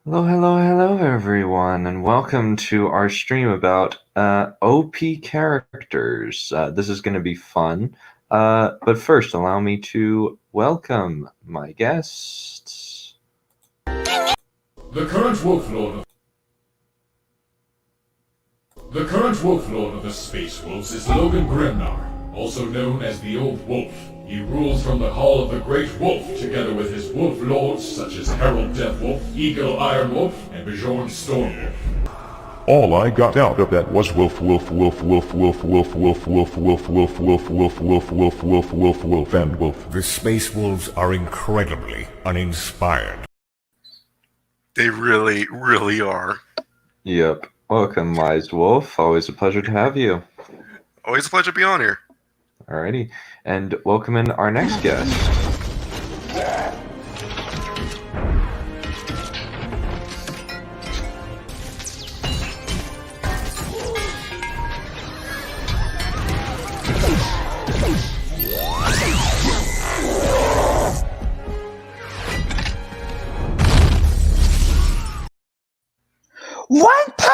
Hello, everyone, and welcome to our stream about OP characters. This is going to be fun. But first, allow me to welcome my guests. The current Wolf Lord of the Space Wolves is Logan Grimnar, also known as the Old Wolf. He rules from the Hall of the Great Wolf, together with his Wolf Lords such as Herald Deathwolf, Eagle Iron Wolf, and Bjorn Stormwolf. All I got out of that was wolf, wolf, wolf, wolf, wolf, wolf, wolf, wolf, wolf, wolf, wolf, wolf, wolf, wolf, wolf, wolf, wolf, and wolf. The Space Wolves are incredibly uninspired. They really, really are. Yep. Welcome, Wise Wolf. Always a pleasure to have you. Always a pleasure to be on here. Alrighty. And welcome in our next guest. One punch!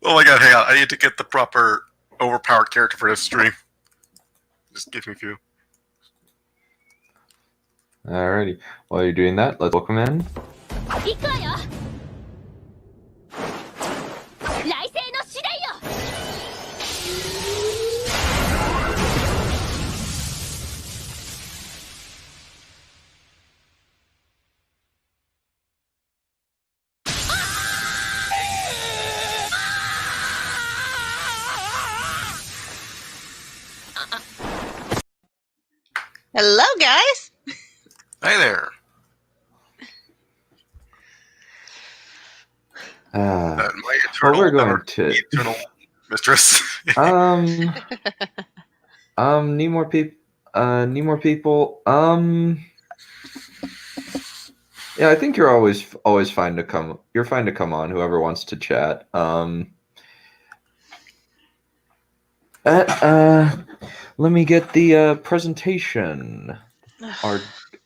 Oh my god, hang on. I need to get the proper overpowered character for this stream. Just give me a few. Alrighty. While you're doing that, let's welcome in. Hello, guys. Hey there. My eternal, we're going to eternal mistress. Need more people. Yeah, I think you're always fine to come. You're fine to come on. Whoever wants to chat. Let me get the presentation.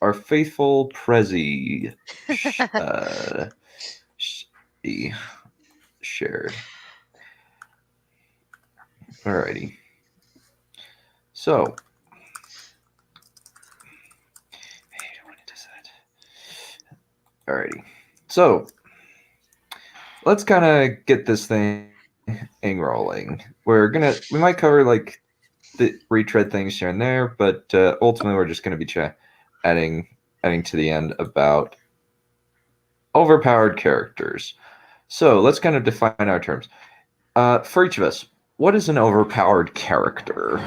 Our faithful Prezi shared. Alrighty. So. Alrighty. So let's kind of get this thing rolling. We might cover like the retread things here and there, but ultimately we're just going to be adding to the end about overpowered characters. So let's kind of define our terms. For each of us, what is an overpowered character?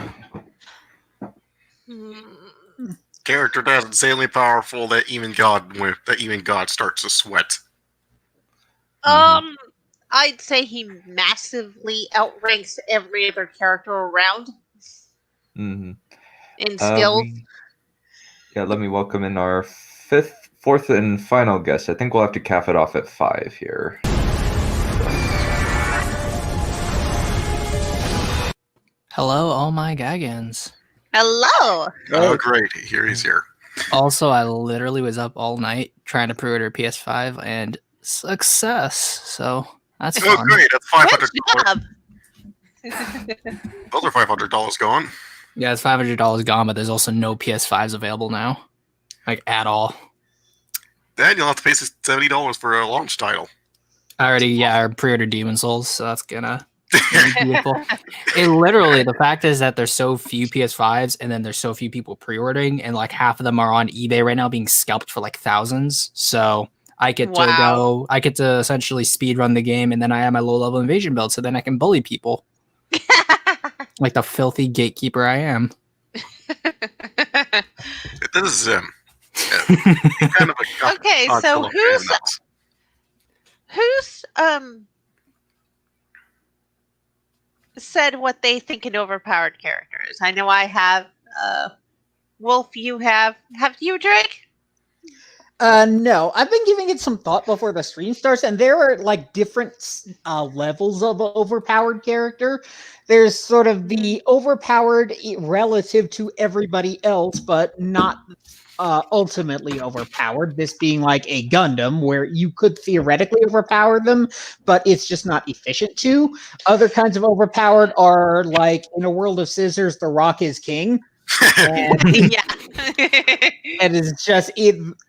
Character that's insanely powerful that even God starts to sweat. I'd say he massively outranks every other character around. Mm-hmm. In skills. Let me welcome in our fourth and final guest. I think we'll have to cap it off at 5 here. Hello, all my Gaggins. Hello. Oh, great. He's here. Also, I literally was up all night trying to pre-order PS5 and success. So that's fun. Oh, great. That's $500. Good Those are $500 gone. Yeah, it's $500 gone, but there's also no PS5s available now. Like, at all. Then you'll have to pay $70 for a launch title. I pre-ordered Demon Souls, so that's gonna be beautiful. Literally, the fact is that there's so few PS5s, and then there's so few people pre-ordering, and like half of them are on eBay right now being scalped for like thousands. So I get to essentially speed run the game, and then I have my low-level invasion build, so then I can bully people. Like the filthy gatekeeper I am. This is him. Yeah. Kind of a Okay, so who's said what they think an overpowered character is? I know I have. Wolf, you have. Have you, Drake? No, I've been giving it some thought before the stream starts, and there are like different levels of overpowered character. There's sort of the overpowered relative to everybody else, but not ultimately overpowered. This being like a Gundam, where you could theoretically overpower them, but it's just not efficient to. Other kinds of overpowered are like in a world of scissors, the Rock is king. And Yeah. and it's just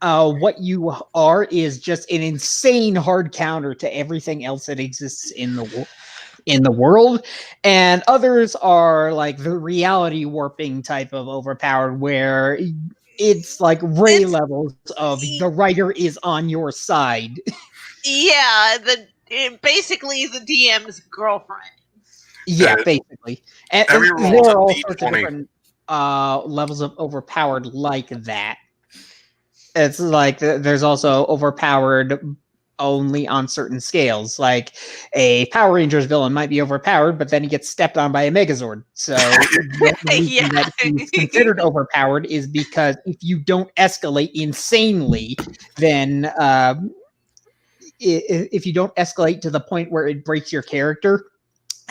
what you are is just an insane hard counter to everything else that exists in the world. And others are like the reality warping type of overpowered, where it's like Ray levels of the writer is on your side. Yeah, basically the DM's girlfriend. Yeah, basically. And Every there roll is a are all sorts of D20. different levels of overpowered like that. It's like there's also overpowered only on certain scales. Like a Power Rangers villain might be overpowered, but then he gets stepped on by a Megazord. So the reason that he's considered overpowered is because if you don't escalate insanely, then if you don't escalate to the point where it breaks your character,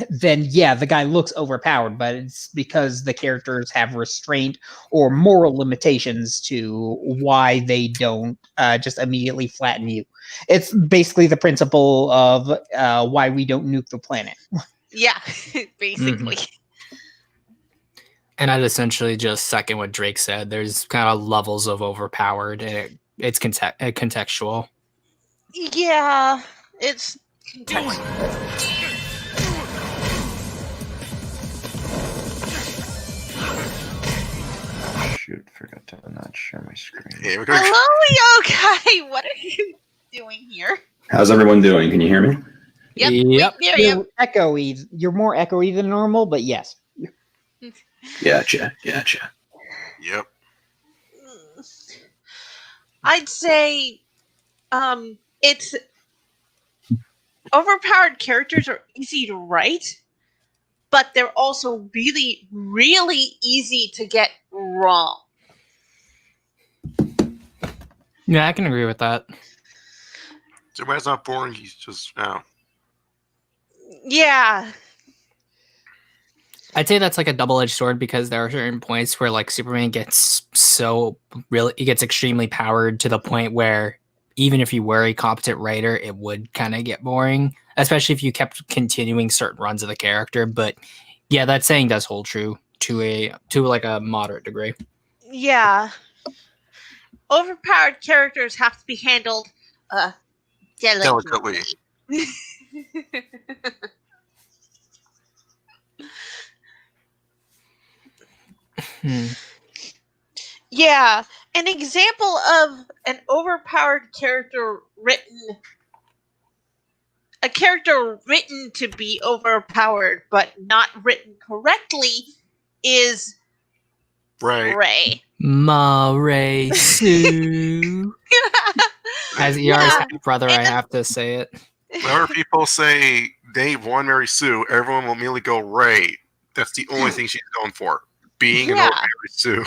then yeah, the guy looks overpowered, but it's because the characters have restraint or moral limitations to why they don't just immediately flatten you. It's basically the principle of why we don't nuke the planet. Yeah, basically. And I'd essentially just second what Drake said. There's kind of levels of overpowered, and it's contextual. Yeah, it's contextual. Shoot, forgot to not share my screen. Yeah, we're going Hello, Yokai! What are you doing here? How's everyone doing? Can you hear me? Yep. Yep. We hear you. You're echoey. You're more echoey than normal, but yes. Gotcha. Yep. I'd say it's overpowered characters are easy to write, but they're also really, really easy to get wrong. Yeah, I can agree with that. Everybody's not boring. He's just Yeah. I'd say that's like a double-edged sword, because there are certain points where like Superman gets he gets extremely powered to the point where even if you were a competent writer, it would kind of get boring, especially if you kept continuing certain runs of the character. But yeah, that saying does hold true to like a moderate degree. Yeah. Overpowered characters have to be handled delicately. Yeah, an example of an overpowered character a character written to be overpowered but not written correctly is Ray. Ray Sue. As ER's brother, I have to say it. Whenever people say Dave won Mary Sue, everyone will immediately go Ray. That's the only thing she's going for. Being an old Mary Sue.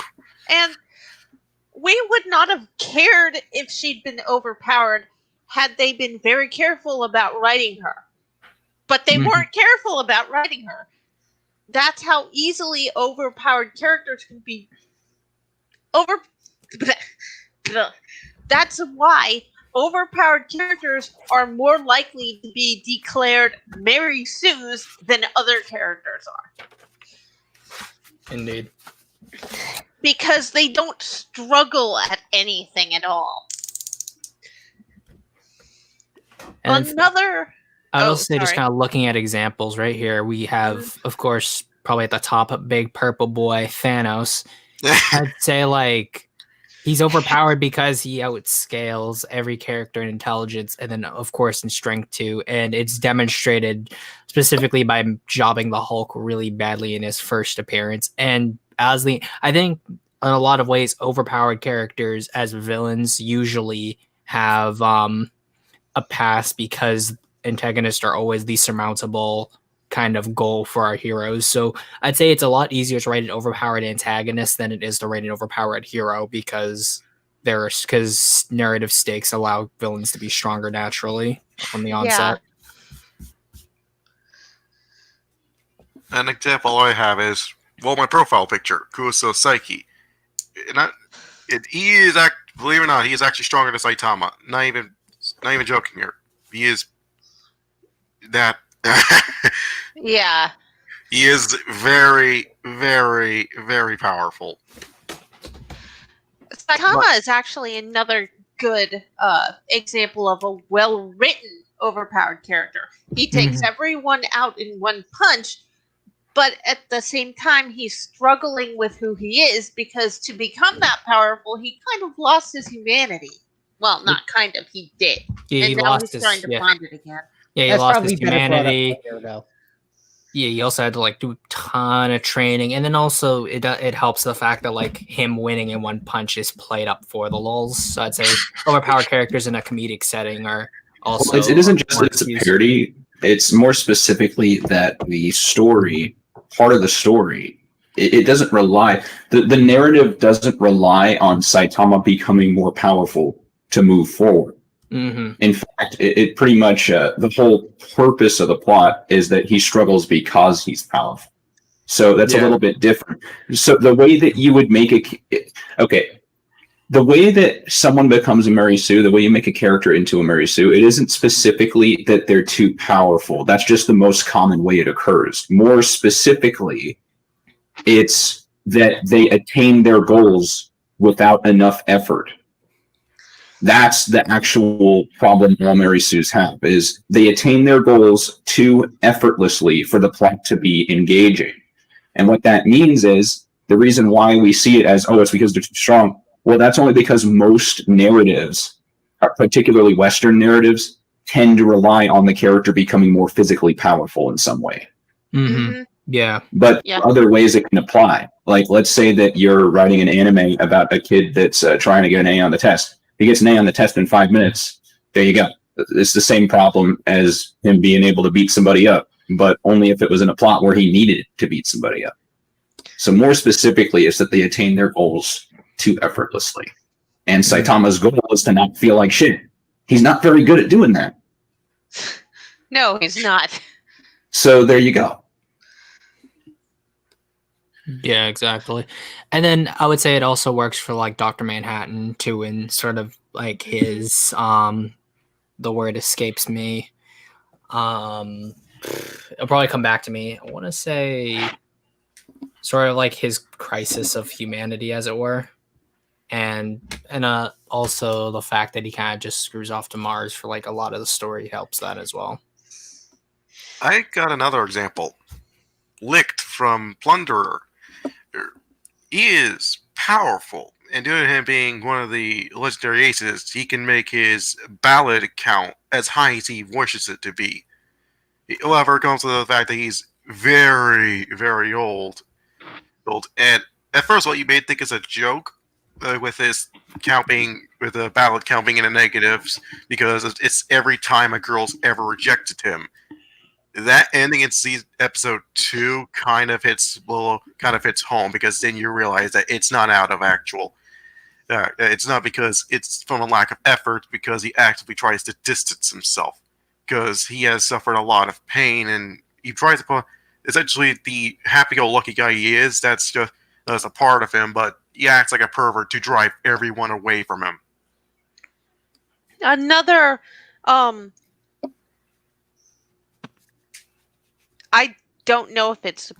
And we would not have cared if she'd been overpowered had they been very careful about writing her. But they weren't careful about writing her. That's how easily overpowered characters can be That's why overpowered characters are more likely to be declared Mary Sue's than other characters are. Indeed. Because they don't struggle at anything at all. And Another... I'll say, just kind of looking at examples right here, we have, of course, probably at the top, a big purple boy, Thanos. I'd say, like, he's overpowered because he outscales every character in intelligence, and then, of course, in strength, too. And it's demonstrated specifically by jobbing the Hulk really badly in his first appearance. And I think, in a lot of ways, overpowered characters as villains usually have a pass, because antagonists are always the surmountable kind of goal for our heroes. So I'd say it's a lot easier to write an overpowered antagonist than it is to write an overpowered hero, because because narrative stakes allow villains to be stronger naturally from the onset. An example I have is, well, my profile picture, Kuso Psyche. He is, believe it or not, he is actually stronger than Saitama. Not even joking here. He is that. Yeah. He is very, very, very powerful. Saitama is actually another good example of a well-written, overpowered character. He takes everyone out in one punch, but at the same time, he's struggling with who he is, because to become that powerful, he kind of lost his humanity. Well, not kind of, he did. Yeah, and now he's trying to find it again. Yeah, he That's lost probably his better brought up humanity. later, though. Yeah, he also had to like do a ton of training, and then also it helps the fact that like him winning in one punch is played up for the lulz. So I'd say overpowered characters in a comedic setting are also. Well, it isn't just more that it's a used. parody. It's more specifically that the story, part of the story, it doesn't rely. The narrative doesn't rely on Saitama becoming more powerful to move forward. In fact, it pretty much the whole purpose of the plot is that he struggles because he's powerful. So that's a little bit different. So the way that you would make the way that someone becomes a Mary Sue, the way you make a character into a Mary Sue, it isn't specifically that they're too powerful. That's just the most common way it occurs. More specifically, it's that they attain their goals without enough effort. That's the actual problem all Mary Sues have, is they attain their goals too effortlessly for the plot to be engaging. And what that means is the reason why we see it as, it's because they're too strong. Well, that's only because most narratives, particularly Western narratives, tend to rely on the character becoming more physically powerful in some way. Yeah. But other ways it can apply. Like, let's say that you're writing an anime about a kid that's trying to get an A on the test. He gets an A on the test in 5 minutes. There you go. It's the same problem as him being able to beat somebody up, but only if it was in a plot where he needed to beat somebody up. So more specifically, it's that they attain their goals too effortlessly. And Saitama's goal is to not feel like shit. He's not very good at doing that. No, he's not. So there you go. Yeah, exactly. And then I would say it also works for like Dr. Manhattan too, in sort of like his the word escapes me. It'll probably come back to me. I want to say sort of like his crisis of humanity, as it were. And also the fact that he kind of just screws off to Mars for like a lot of the story helps that as well. I got another example. Licht from Plunderer. He is powerful, and due to him being one of the legendary aces, he can make his ballad count as high as he wishes it to be. However, it comes to the fact that he's very, very old. And at first, what you may think is a joke with his count being, with the ballad count being in the negatives, because it's every time a girl's ever rejected him. That ending in episode 2 kind of hits home, because then you realize that it's not out of actual. It's not because it's from a lack of effort, because he actively tries to distance himself, because he has suffered a lot of pain, and he tries to put essentially the happy-go-lucky guy he is. That's a part of him, but he acts like a pervert to drive everyone away from him. Another I don't know if it's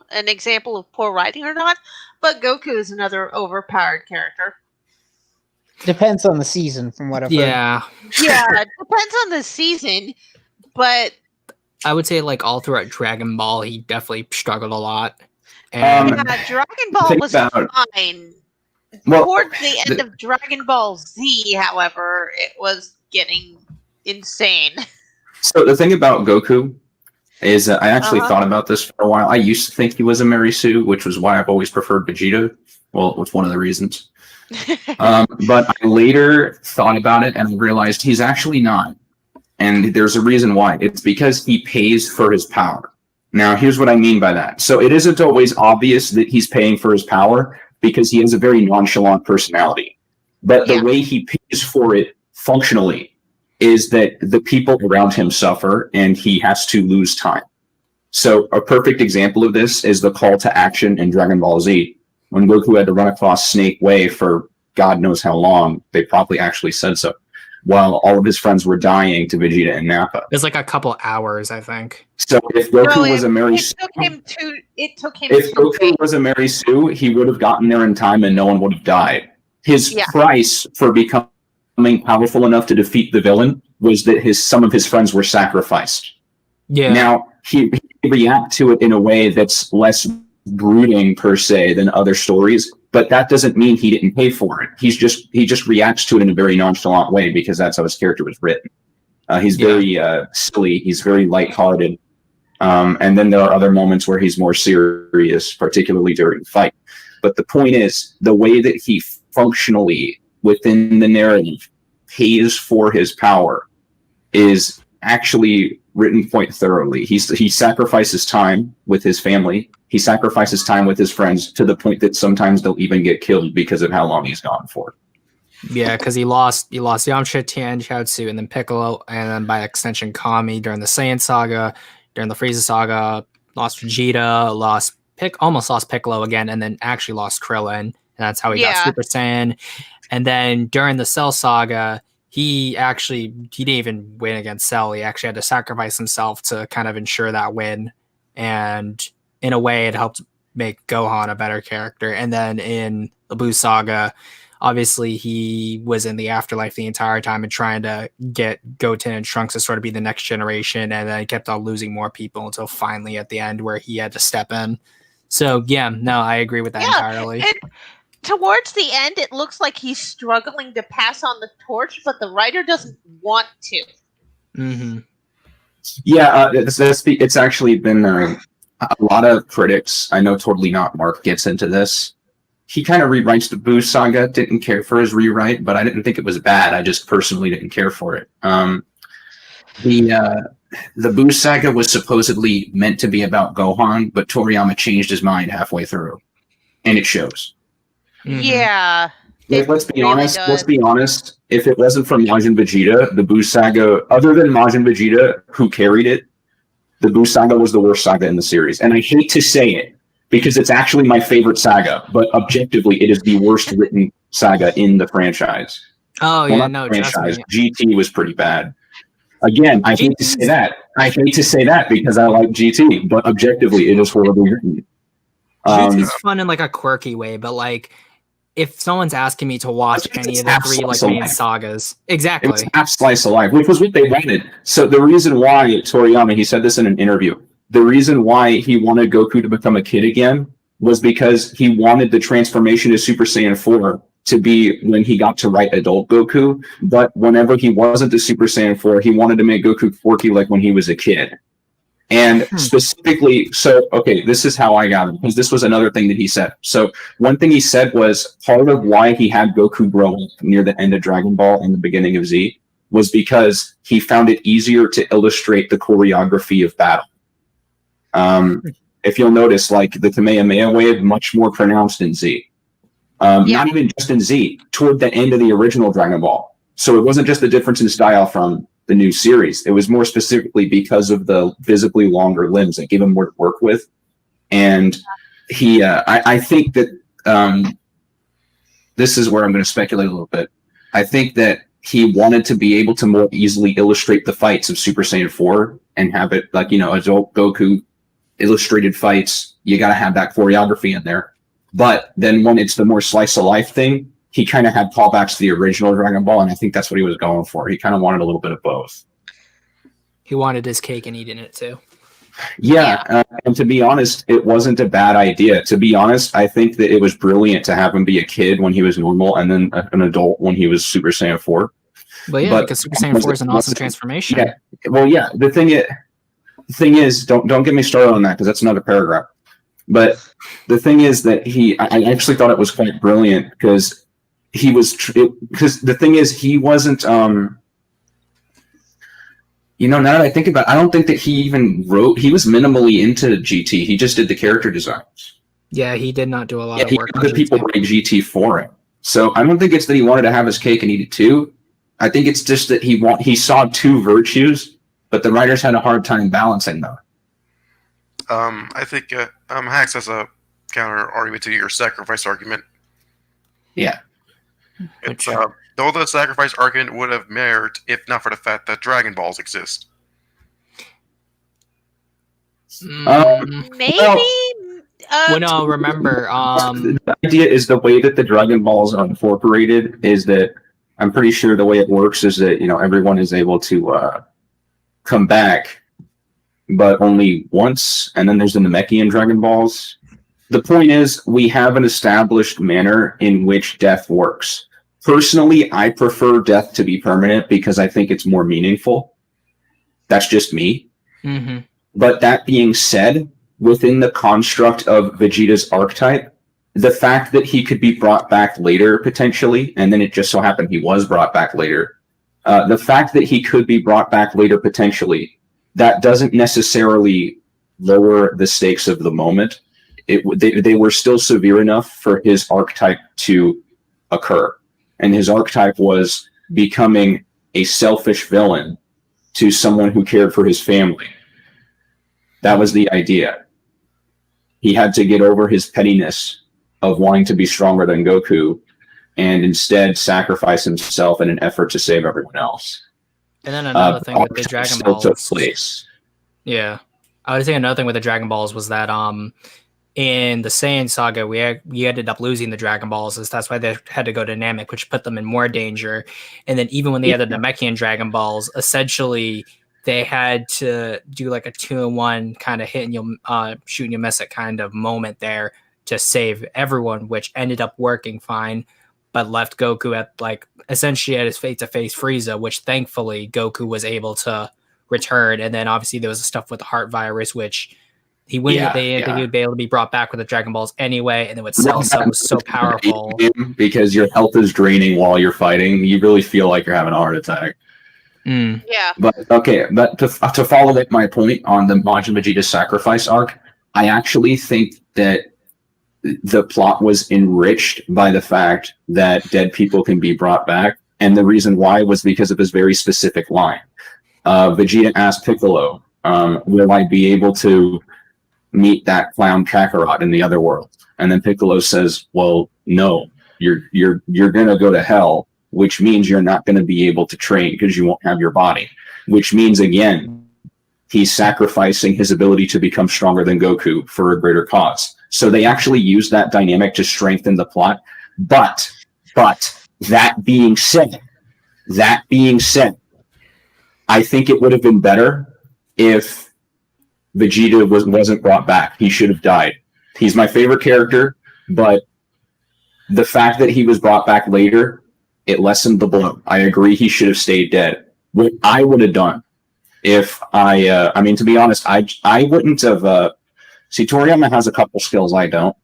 an example of poor writing or not, but Goku is another overpowered character. Depends on the season, from what I've heard. Yeah, it depends on the season, but I would say like all throughout Dragon Ball, he definitely struggled a lot. And Dragon Ball was fine. Well, Towards the end of Dragon Ball Z, however, it was getting insane. So the thing about Goku is that I actually thought about this for a while. I used to think he was a Mary Sue, which was why I've always preferred Vegeta. Well, it's one of the reasons. But I later thought about it and realized he's actually not. And there's a reason why. It's because he pays for his power. Now, here's what I mean by that. So it isn't always obvious that he's paying for his power, because he has a very nonchalant personality. But the way he pays for it functionally is that the people around him suffer and he has to lose time. So a perfect example of this is the call to action in Dragon Ball Z. When Goku had to run across Snake Way for God knows how long, they probably actually said so, while all of his friends were dying to Vegeta and Nappa. It was like a couple hours, I think. So if Goku was a Mary It took him if Goku was a Mary Sue, he would have gotten there in time and no one would have died. His price for becoming powerful enough to defeat the villain was that some of his friends were sacrificed. Yeah. Now he react to it in a way that's less brooding per se than other stories, but that doesn't mean he didn't pay for it. He just reacts to it in a very nonchalant way because that's how his character was written. He's very silly. He's very lighthearted. And then there are other moments where he's more serious, particularly during the fight. But the point is, the way that he functionally within the narrative pays for his power is actually written quite thoroughly. He sacrifices time with his family. He sacrifices time with his friends to the point that sometimes they'll even get killed because of how long he's gone for. Yeah, because he lost Yamcha, Tien, Chiaotzu, and then Piccolo, and then by extension Kami during the Saiyan saga, during the Frieza saga, lost Vegeta, almost lost Piccolo again, and then actually lost Krillin, and that's how he got Super Saiyan. And then during the Cell saga, he didn't even win against Cell. He actually had to sacrifice himself to kind of ensure that win, and in a way, it helped make Gohan a better character. And then in the Buu saga, obviously, he was in the afterlife the entire time and trying to get Goten and Trunks to sort of be the next generation, and then he kept on losing more people until finally at the end where he had to step in. So, yeah, no, I agree with that entirely. And towards the end, it looks like he's struggling to pass on the torch, but the writer doesn't want to. Mm-hmm. Yeah, it's actually been a lot of critics. I know Totally Not Mark gets into this. He kind of rewrites the Buu saga. Didn't care for his rewrite, but I didn't think it was bad. I just personally didn't care for it. The Buu saga was supposedly meant to be about Gohan, but Toriyama changed his mind halfway through, and it shows. Mm-hmm. Yeah. Let's be honest. Let's be honest. If it wasn't for Majin Vegeta, the Buu saga, other than Majin Vegeta, who carried it, the Buu saga was the worst saga in the series. And I hate to say it, because it's actually my favorite saga, but objectively, it is the worst written saga in the franchise. Oh, well, yeah, no, franchise. GT was pretty bad. Again, I hate to say that. I hate to say that because I like GT, but objectively, it is horribly written. GT's fun in like a quirky way, but like, if someone's asking me to watch any of the three like main sagas, exactly, it was half slice of life, which was what they wanted. So the reason why Toriyama, he said this in an interview, the reason why he wanted Goku to become a kid again was because he wanted the transformation to Super Saiyan 4 to be when he got to write adult Goku. But whenever he wasn't the Super Saiyan 4, he wanted to make Goku quirky like when he was a kid. And specifically, this is how I got him, because this was another thing that he said. So one thing he said was part of why he had Goku grow up near the end of Dragon Ball and the beginning of Z was because he found it easier to illustrate the choreography of battle. If you'll notice, like the Kamehameha wave, much more pronounced in Z. Not even just in Z, toward the end of the original Dragon Ball. So it wasn't just the difference in style from the new series. It was more specifically because of the visibly longer limbs that gave him more to work with. And I think that this is where I'm going to speculate a little bit. I think that he wanted to be able to more easily illustrate the fights of Super Saiyan 4 and have it like, adult Goku illustrated fights. You got to have that choreography in there. But then when it's the more slice of life thing, he kind of had callbacks to the original Dragon Ball, and I think that's what he was going for. He kind of wanted a little bit of both. He wanted his cake and eating it too. Yeah, and to be honest, it wasn't a bad idea. To be honest, I think that it was brilliant to have him be a kid when he was normal and then an adult when he was Super Saiyan 4. But because Super Saiyan 4 is an awesome transformation. Yeah, well, yeah. The thing is, don't get me started on that because that's another paragraph. But the thing is that I actually thought it was quite brilliant because because the thing is he wasn't now that I think about it, I don't think that he even wrote. He was minimally into GT. He just did the character designs. Yeah, he did not do a lot Yeah, of he work. had the people write GT for him. So I don't think it's that he wanted to have his cake and eat it too. I think it's just that he saw two virtues, but the writers had a hard time balancing them. I think Hax has a counter argument to your sacrifice argument. Yeah. It's though the sacrifice argument would have merit if not for the fact that Dragon Balls exist. Maybe. Well, no, remember. The idea is the way that the Dragon Balls are incorporated is that I'm pretty sure the way it works is that everyone is able to come back, but only once, and then there's the Namekian Dragon Balls. The point is, we have an established manner in which death works. Personally, I prefer death to be permanent because I think it's more meaningful. That's just me. Mm-hmm. But that being said, within the construct of Vegeta's archetype, the fact that he could be brought back later potentially, and then it just so happened he was brought back later, the fact that he could be brought back later potentially, that doesn't necessarily lower the stakes of the moment. They were still severe enough for his archetype to occur. And his archetype was becoming a selfish villain to someone who cared for his family. That was the idea. He had to get over his pettiness of wanting to be stronger than Goku and instead sacrifice himself in an effort to save everyone else. And then another thing with the Dragon still Balls. took place. Yeah. I would say another thing with the Dragon Balls was that in the Saiyan saga, we ended up losing the Dragon Balls. That's why they had to go to Namek, which put them in more danger. And then even when they had the Namekian Dragon Balls, essentially they had to do like a 2-in-1 kind of hit and you'll shoot and you miss it kind of moment there to save everyone, which ended up working fine, but left Goku at like essentially at his face-to-face Frieza, which thankfully Goku was able to return. And then obviously there was the stuff with the heart virus, which he wouldn't. They didn't think he would be able to be brought back with the Dragon Balls anyway, and then with Cell Sun was so powerful because your health is draining while you're fighting. You really feel like you're having a heart attack. Yeah. But okay, but to follow up my point on the Majin Vegeta sacrifice arc, I actually think that the plot was enriched by the fact that dead people can be brought back, and the reason why was because of his very specific line. Vegeta asked Piccolo, "Will I be able to meet that clown Kakarot in the other world?" And then Piccolo says, "Well, no, you're gonna go to hell, which means you're not going to be able to train because you won't have your body." Which means again, he's sacrificing his ability to become stronger than Goku for a greater cause. So they actually use that dynamic to strengthen the plot. But that being said, I think it would have been better if Vegeta wasn't brought back. He should have died. He's my favorite character, but the fact that he was brought back later, it lessened the blow. I agree he should have stayed dead. What I would have done if I mean, to be honest, I wouldn't have... see, Toriyama has a couple skills I don't.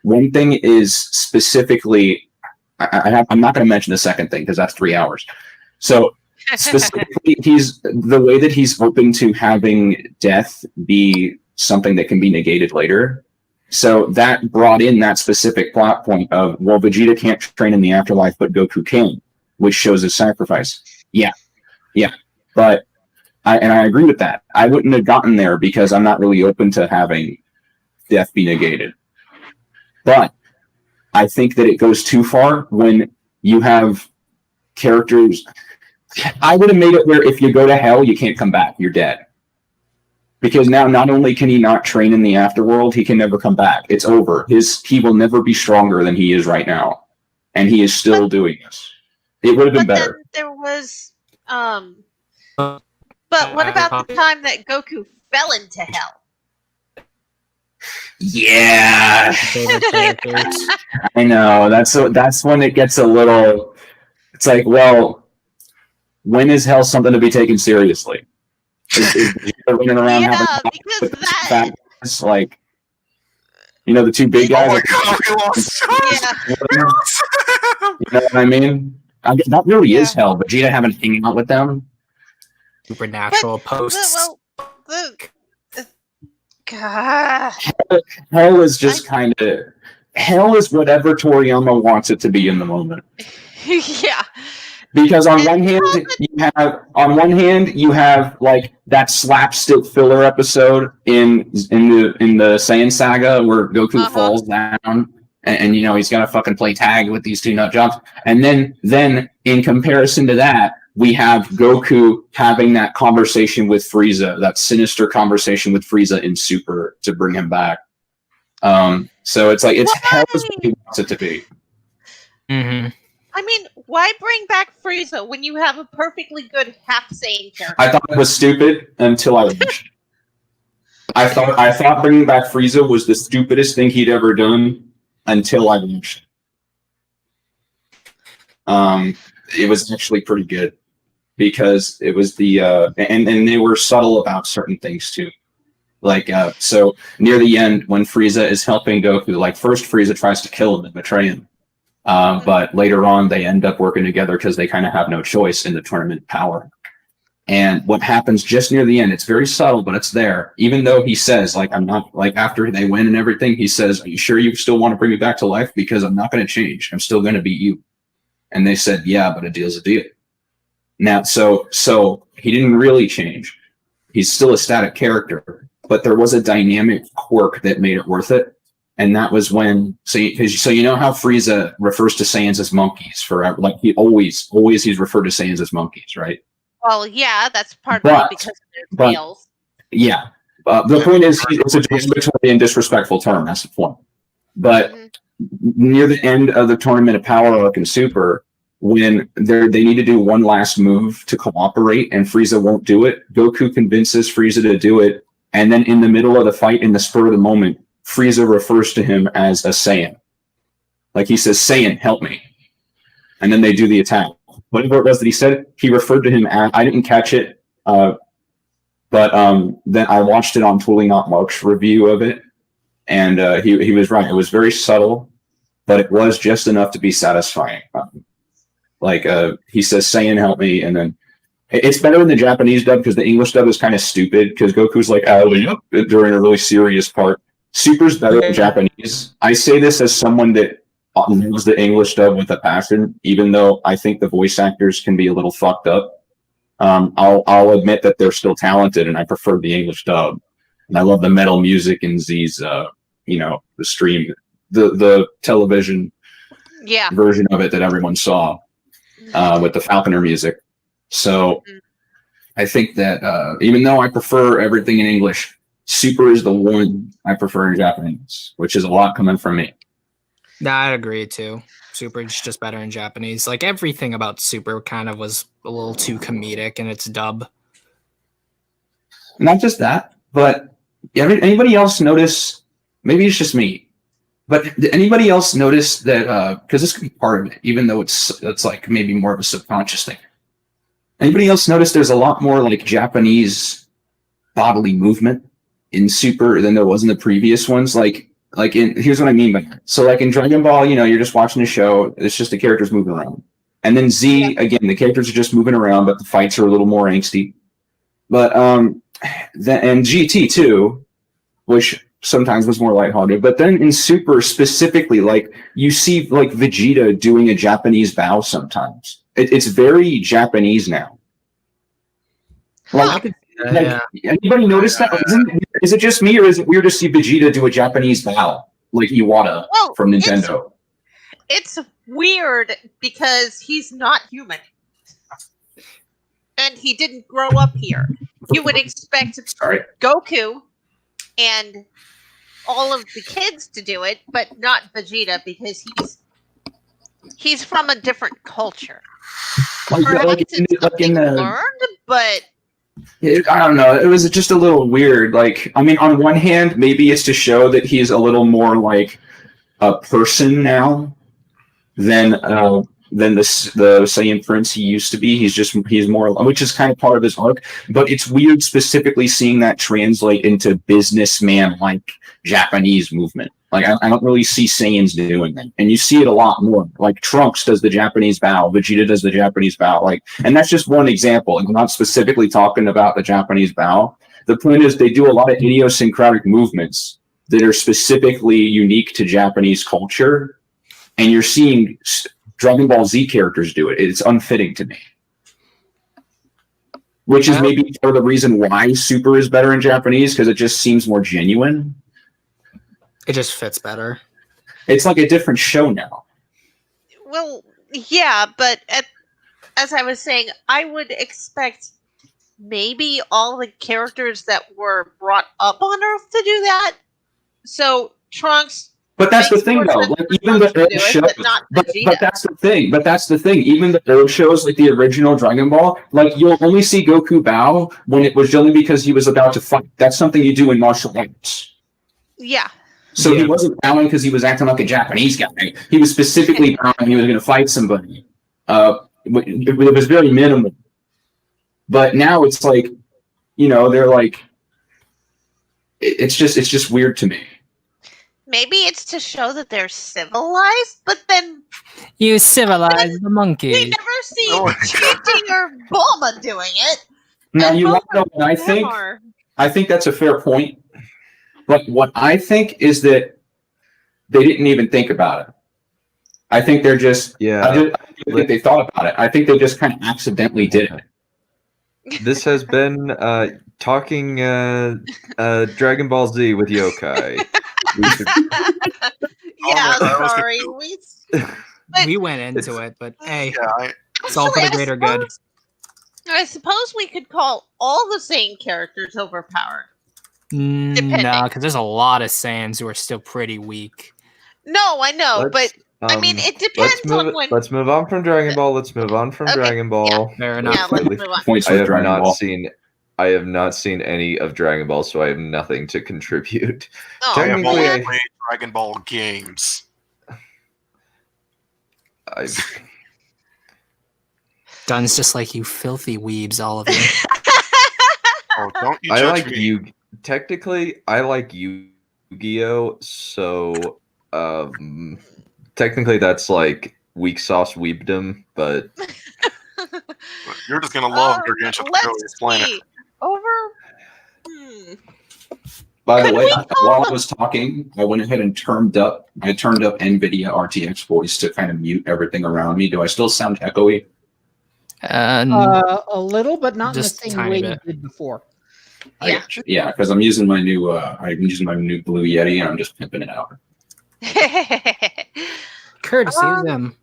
One thing is specifically... I'm not going to mention the second thing because that's 3 hours. So specifically, the way that he's open to having death be something that can be negated later. So that brought in that specific plot point of, well, Vegeta can't train in the afterlife, but Goku can, which shows his sacrifice. Yeah. But I agree with that. I wouldn't have gotten there because I'm not really open to having death be negated. But I think that it goes too far when you have characters. I would have made it where if you go to hell, you can't come back. You're dead. Because now not only can he not train in the afterworld, he can never come back. It's over. He will never be stronger than he is right now. And he is still doing this. It would have been better. Then there was but what about the time that Goku fell into hell? Yeah. I know. That's when it gets a little... It's like, well, when is hell something to be taken seriously? Is running around because that... It's like, the two big guys. Oh my god, we lost! You know what I mean? That really is hell. Vegeta having to hang out with them. Supernatural posts. God. Hell is just kind of hell is whatever Toriyama wants it to be in the moment. Yeah. Because on And one hand you have like that slapstick filler episode in the Saiyan saga where Goku falls down and you know he's got to fucking play tag with these two nut jobs, and then in comparison to that we have Goku having that conversation with Frieza, that sinister conversation with Frieza in Super to bring him back. So it's like it's hell is what he wants it to be. Mm-hmm. I mean, why bring back Frieza when you have a perfectly good half Saiyan character? I thought it was stupid until I watched. I thought bringing back Frieza was the stupidest thing he'd ever done until I watched. It was actually pretty good because it was the and they were subtle about certain things too. Like so near the end when Frieza is helping Goku, like first Frieza tries to kill him and betray him. But later on, they end up working together because they kind of have no choice in the tournament power. And what happens just near the end, it's very subtle, but it's there. Even though he says, like, I'm not, like, after they win and everything, he says, are you sure you still want to bring me back to life? Because I'm not going to change. I'm still going to beat you. And they said, yeah, but a deal's a deal. Now, so he didn't really change. He's still a static character, but there was a dynamic quirk that made it worth it. And that was when, so you know how Frieza refers to Saiyans as monkeys forever, like he always he's referred to Saiyans as monkeys, right? Well, yeah, that's partly because of their tails. Yeah, the point is, it's a derogatory and disrespectful term. That's the point. But near the end of the Tournament of Power arc in Super, when they need to do one last move to cooperate, and Frieza won't do it, Goku convinces Frieza to do it, and then in the middle of the fight, in the spur of the moment, Frieza refers to him as a Saiyan. Like he says, Saiyan, help me. And then they do the attack. Whatever it was that he said, he referred to him as, I didn't catch it, but then I watched it on Totally Not Mark's review of it, and he was right. It was very subtle, but it was just enough to be satisfying. He says, Saiyan, help me, and then it's better in the Japanese dub because the English dub is kind of stupid because Goku's like, during a really serious part. Super's better in Japanese. I say this as someone that knows the English dub with a passion, even though I think the voice actors can be a little fucked up. I'll admit that they're still talented, and I prefer the English dub. And I love the metal music in Z's, the stream, the television version of it that everyone saw with the Falconer music. So I think that even though I prefer everything in English, Super is the one I prefer in Japanese, which is a lot coming from me. Nah, I'd agree too. Super is just better in Japanese. Like everything about Super kind of was a little too comedic in its dub. Not just that, but anybody else notice? Maybe it's just me, but did anybody else notice that? Because this could be part of it, even though it's like maybe more of a subconscious thing. Anybody else notice there's a lot more like Japanese bodily movement in Super than there was in the previous ones? Here's what I mean by that. So like in Dragon Ball, you're just watching a show, it's just the characters moving around. And then Z, again, the characters are just moving around, but the fights are a little more angsty. But and GT too, which sometimes was more lighthearted. But then in Super specifically, like you see like Vegeta doing a Japanese bow sometimes. It's very Japanese now. Anybody notice that? Is it just me, or is it weird to see Vegeta do a Japanese bow like Iwata from Nintendo? It's weird because he's not human. And he didn't grow up here. You would expect Goku and all of the kids to do it, but not Vegeta because he's from a different culture. Perhaps it's something learned, but I don't know. It was just a little weird. Like, I mean, on one hand, maybe it's to show that he's a little more like a person now than the Saiyan Prince he used to be. He's more, which is kind of part of his arc. But it's weird specifically seeing that translate into businessman like Japanese movement. Like, I don't really see Saiyans doing that. And you see it a lot more. Like, Trunks does the Japanese bow. Vegeta does the Japanese bow. Like, and that's just one example. I'm not specifically talking about the Japanese bow. The point is they do a lot of idiosyncratic movements that are specifically unique to Japanese culture, and you're seeing Dragon Ball Z characters do it. It's unfitting to me. Which is maybe part of the reason why Super is better in Japanese, because it just seems more genuine. It just fits better. It's like a different show now. Well, yeah, but as I was saying, I would expect maybe all the characters that were brought up on Earth to do that. So Trunks. But that's the thing, though. Like, even the old shows, but that's the thing. But that's the thing. Even the old shows, like the original Dragon Ball, like you'll only see Goku bow when it was only because he was about to fight. That's something you do in martial arts. Yeah. So he wasn't bowing because he was acting like a Japanese guy. He was specifically bowing. He was going to fight somebody. It was very minimal. But now it's like, they're like, it's just weird to me. Maybe it's to show that they're civilized, but then you civilize the monkey. We never see Chi or Bulma doing it. Now you want to know what I think? I think that's a fair point. But what I think is that they didn't even think about it. I think they're just I don't think they thought about it. I think they just kind of accidentally did it. This has been talking Dragon Ball Z with Yokai. Sorry. We went into it, but hey, it's all for the greater good. I suppose we could call all the same characters overpowered. No, because there's a lot of Saiyans who are still pretty weak. No, I know, but I mean, it depends on when. Let's move on from Dragon Ball. Let's move on from Dragon Ball. Yeah. Fair enough. Yeah, let's move on. I have not seen any of Dragon Ball, so I have nothing to contribute. Oh, Technically, I played Dragon Ball games. Dunn's just like, you filthy weebs, all of you. Oh, don't you I judge like me. Technically, I like Yu-Gi-Oh! So, technically that's like weak sauce weebdom, but You're just gonna love Gargantua let's Planet. see. By the way, while I was talking, I went ahead and turned up NVIDIA RTX voice to kind of mute everything around me. Do I still sound echoey? A little, but not in the Just a same tiny way bit. you did before. Yeah, because I'm using my new Blue Yeti and I'm just pimping it out. Courtesy of them.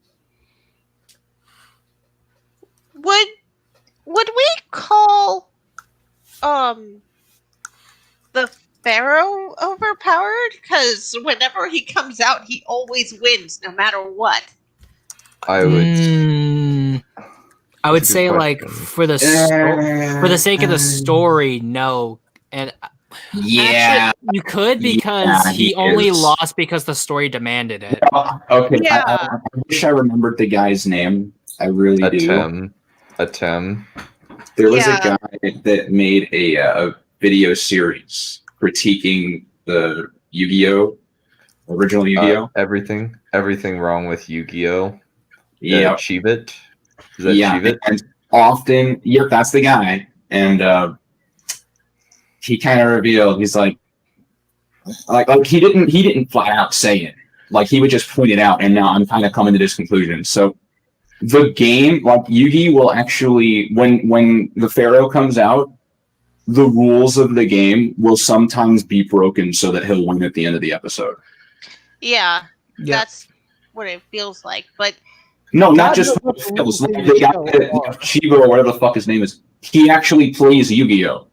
Would we call the Pharaoh overpowered? Because whenever he comes out, he always wins, no matter what. I would say, like, for the sake of the story, no. And yeah, actually, you could, because he only lost because the story demanded it. Okay, Yeah. I wish I remembered the guy's name. I really do. Atem. There was a guy that made a video series critiquing the Yu-Gi-Oh! Original Yu-Gi-Oh! Everything wrong with Yu-Gi-Oh! Yeah. Chivit? Is that Chivit? And often, that's the guy. And he kind of revealed, he's like he didn't flat out say it. Like, he would just point it out, and now I'm kind of coming to this conclusion. So the game, like, Yugi will actually, when the Pharaoh comes out, the rules of the game will sometimes be broken so that he'll win at the end of the episode. Yeah, that's what it feels like. But no, not just what it feels like. The guy, Shiva or whatever the fuck his name is, he actually plays Yu-Gi-Oh!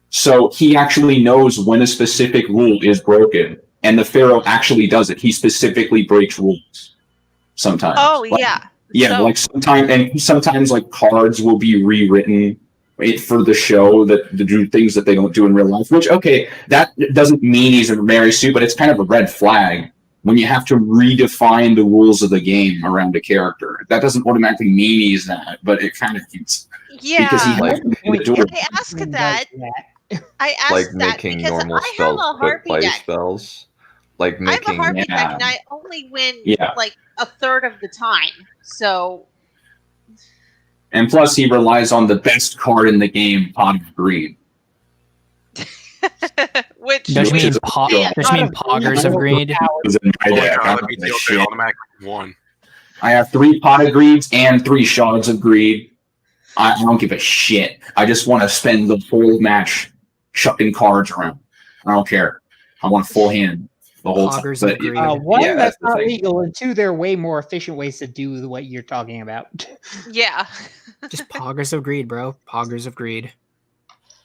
So he actually knows when a specific rule is broken, and the Pharaoh actually does it. He specifically breaks rules sometimes. Oh, like, yeah. Yeah, like sometimes like cards will be rewritten for the show to do things that they don't do in real life. Which, okay, that doesn't mean he's a Mary Sue, but it's kind of a red flag when you have to redefine the rules of the game around a character. That doesn't automatically mean he's that, but it kind of means. Yeah, because he has I asked that. I asked like that making because normal I spells have a quick Harpy play deck. spells. Like I making have a Harpy deck, and I only win like a third of the time. So. And plus, he relies on the best card in the game, Pot of Greed. Which Don't you mean is a Yeah. poggers of greed? Is in my Oh my deck. I god, don't that means give a you'll shit. automatically one. I have 3 pot of greeds and 3 shards of greed. I don't give a shit. I just want to spend the whole match chucking cards around. I don't care. I want a full hand the whole time. Poggers of But, greed. One, Yeah, that's that's the not thing. legal, and 2, there are way more efficient ways to do what you're talking about. Yeah. Just poggers of greed, bro. Poggers of greed.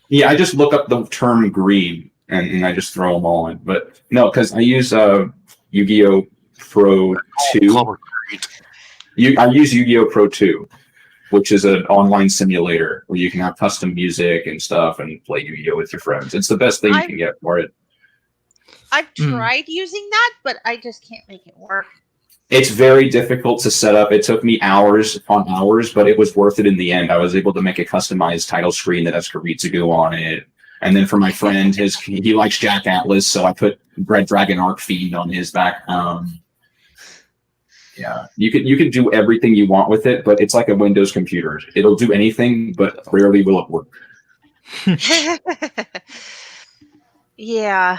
Yeah, I just look up the term greed and I just throw them all in. But no, because I use Yu-Gi-Oh! Pro 2. Club of Greed. I use Yu-Gi-Oh! Pro 2, which is an online simulator where you can have custom music and stuff and play Yu-Gi-Oh! With your friends. It's the best thing you can get for it. I've tried using that, but I just can't make it work. It's very difficult to set up. It took me hours upon hours, but it was worth it in the end. I was able to make a customized title screen that has Karitsugu on it. And then for my friend, he likes Jack Atlas, so I put Red Dragon Arc Fiend on his back. Yeah, you can do everything you want with it, but it's like a Windows computer. It'll do anything, but rarely will it work. Yeah.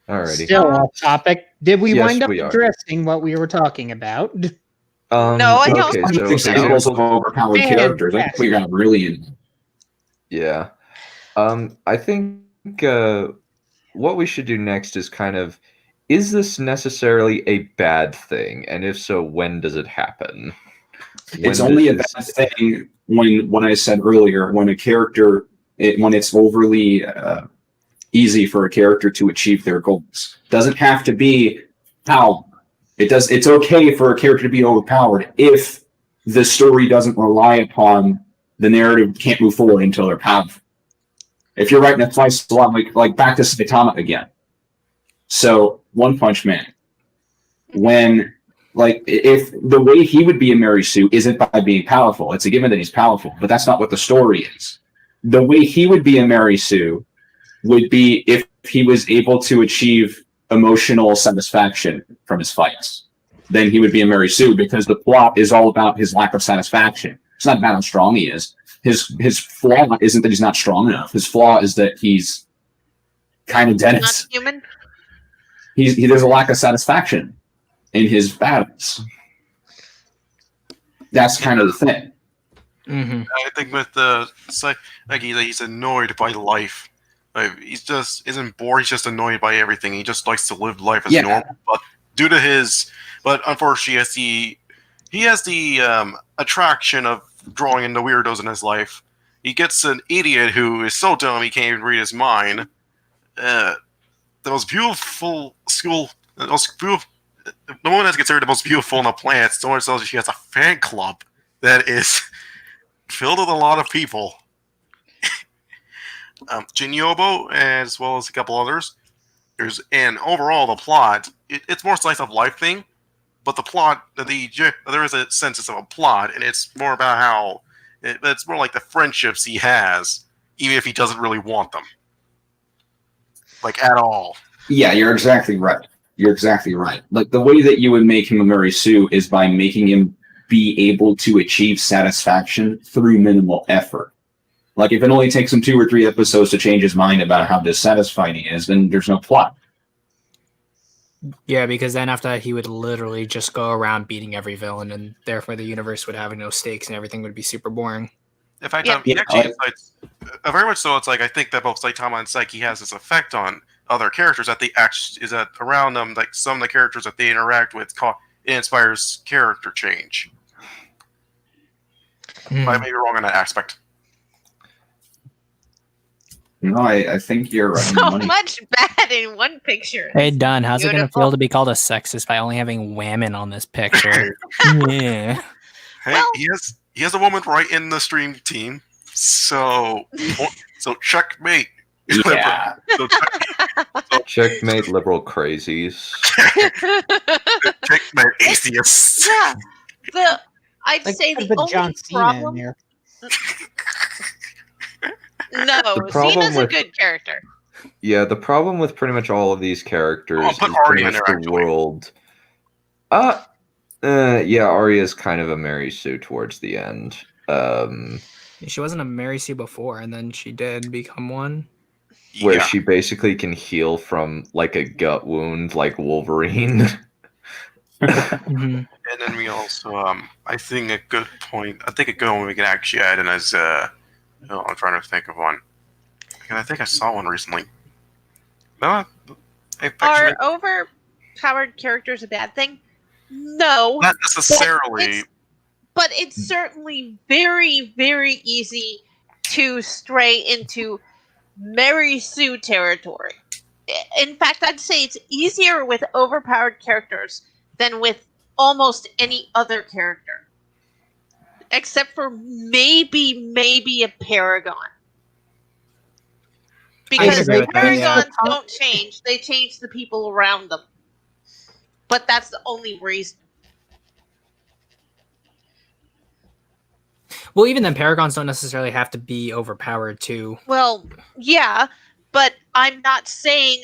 Alrighty. Still off topic. Did we Yes, wind up we are. addressing what we were talking about? No, I don't. Okay, so Examples of overpowered Man, characters. I think we got really in. yeah. I think what we should do next is kind of, is this necessarily a bad thing? And if so, when does it happen? It's only a bad thing when I said earlier, when a character, when it's overly easy for a character to achieve their goals. Doesn't have to be how it's okay for a character to be overpowered if the story doesn't rely upon the narrative can't move forward until they're powerful. If you're writing a slice a lot like back to Saitama again. So One Punch Man, when if the way he would be a Mary Sue isn't by being powerful, it's a given that he's powerful, but that's not what the story is. The way he would be a Mary Sue would be if he was able to achieve emotional satisfaction from his fights. Then he would be a Mary Sue because the plot is all about his lack of satisfaction. It's not about how strong he is. His flaw isn't that he's not strong enough. His flaw is that he's kind of Not dense. human. There's a lack of satisfaction in his battles. That's kind of the thing. Mm-hmm. I think with he's annoyed by life. Like, he's just isn't bored. He's just annoyed by everything. He just likes to live life as normal. But due to unfortunately, he has the attraction of drawing in the weirdos in his life. He gets an idiot who is so dumb he can't even read his mind. The most beautiful school, the woman that's considered the most beautiful on the planet. Someone tells you she has a fan club that is filled with a lot of people. Jinyobo, as well as a couple others. And overall, the plot, it's more slice of life thing, but the plot, there is a sense of a plot, and it's more about how, it's more like the friendships he has, even if he doesn't really want them. Like, at all. Yeah, you're exactly right. You're exactly right. Like, the way that you would make him a Mary Sue is by making him be able to achieve satisfaction through minimal effort. Like, if it only takes him 2 or 3 episodes to change his mind about how dissatisfied he is, then there's no plot. Yeah, because then after that, he would literally just go around beating every villain, and therefore the universe would have no stakes, and everything would be super boring. In fact, Yeah. it's very much so. It's like I think that both Saitama and Psyche has this effect on other characters that around them, like some of the characters that they interact with, it inspires character change. I may be wrong on that aspect. No, I think you're right. on the So money. much bad in one picture. Hey, Dunn, how's it going to Beautiful. feel to be called a sexist by only having women on this picture? Yeah. Hey, Well- he has a woman right in the stream team, so checkmate. Yeah. So Checkmate, liberal crazies. checkmate atheists. Yeah. I'd Like, say put the only John Cena problem. in there. No, The problem Cena's a with- good character. Yeah, the problem with pretty much all of these characters Oh, is put pretty Arya in much there, the actually. world. Yeah, Arya is kind of a Mary Sue towards the end. She wasn't a Mary Sue before, and then she did become one. Where Yeah. she basically can heal from like a gut wound, like Wolverine. Mhm. And then we also, I think a good one we can actually add in as, I'm trying to think of one. And I think I saw one recently. No, Are overpowered characters a bad thing? No. not necessarily. But it's certainly very, very easy to stray into Mary Sue territory. In fact, I'd say it's easier with overpowered characters than with almost any other character. Except for maybe a Paragon. Because agree with that, Paragons yeah. don't change. They change the people around them. But that's the only reason. Well, even then, Paragons don't necessarily have to be overpowered too. Well, yeah, but I'm not saying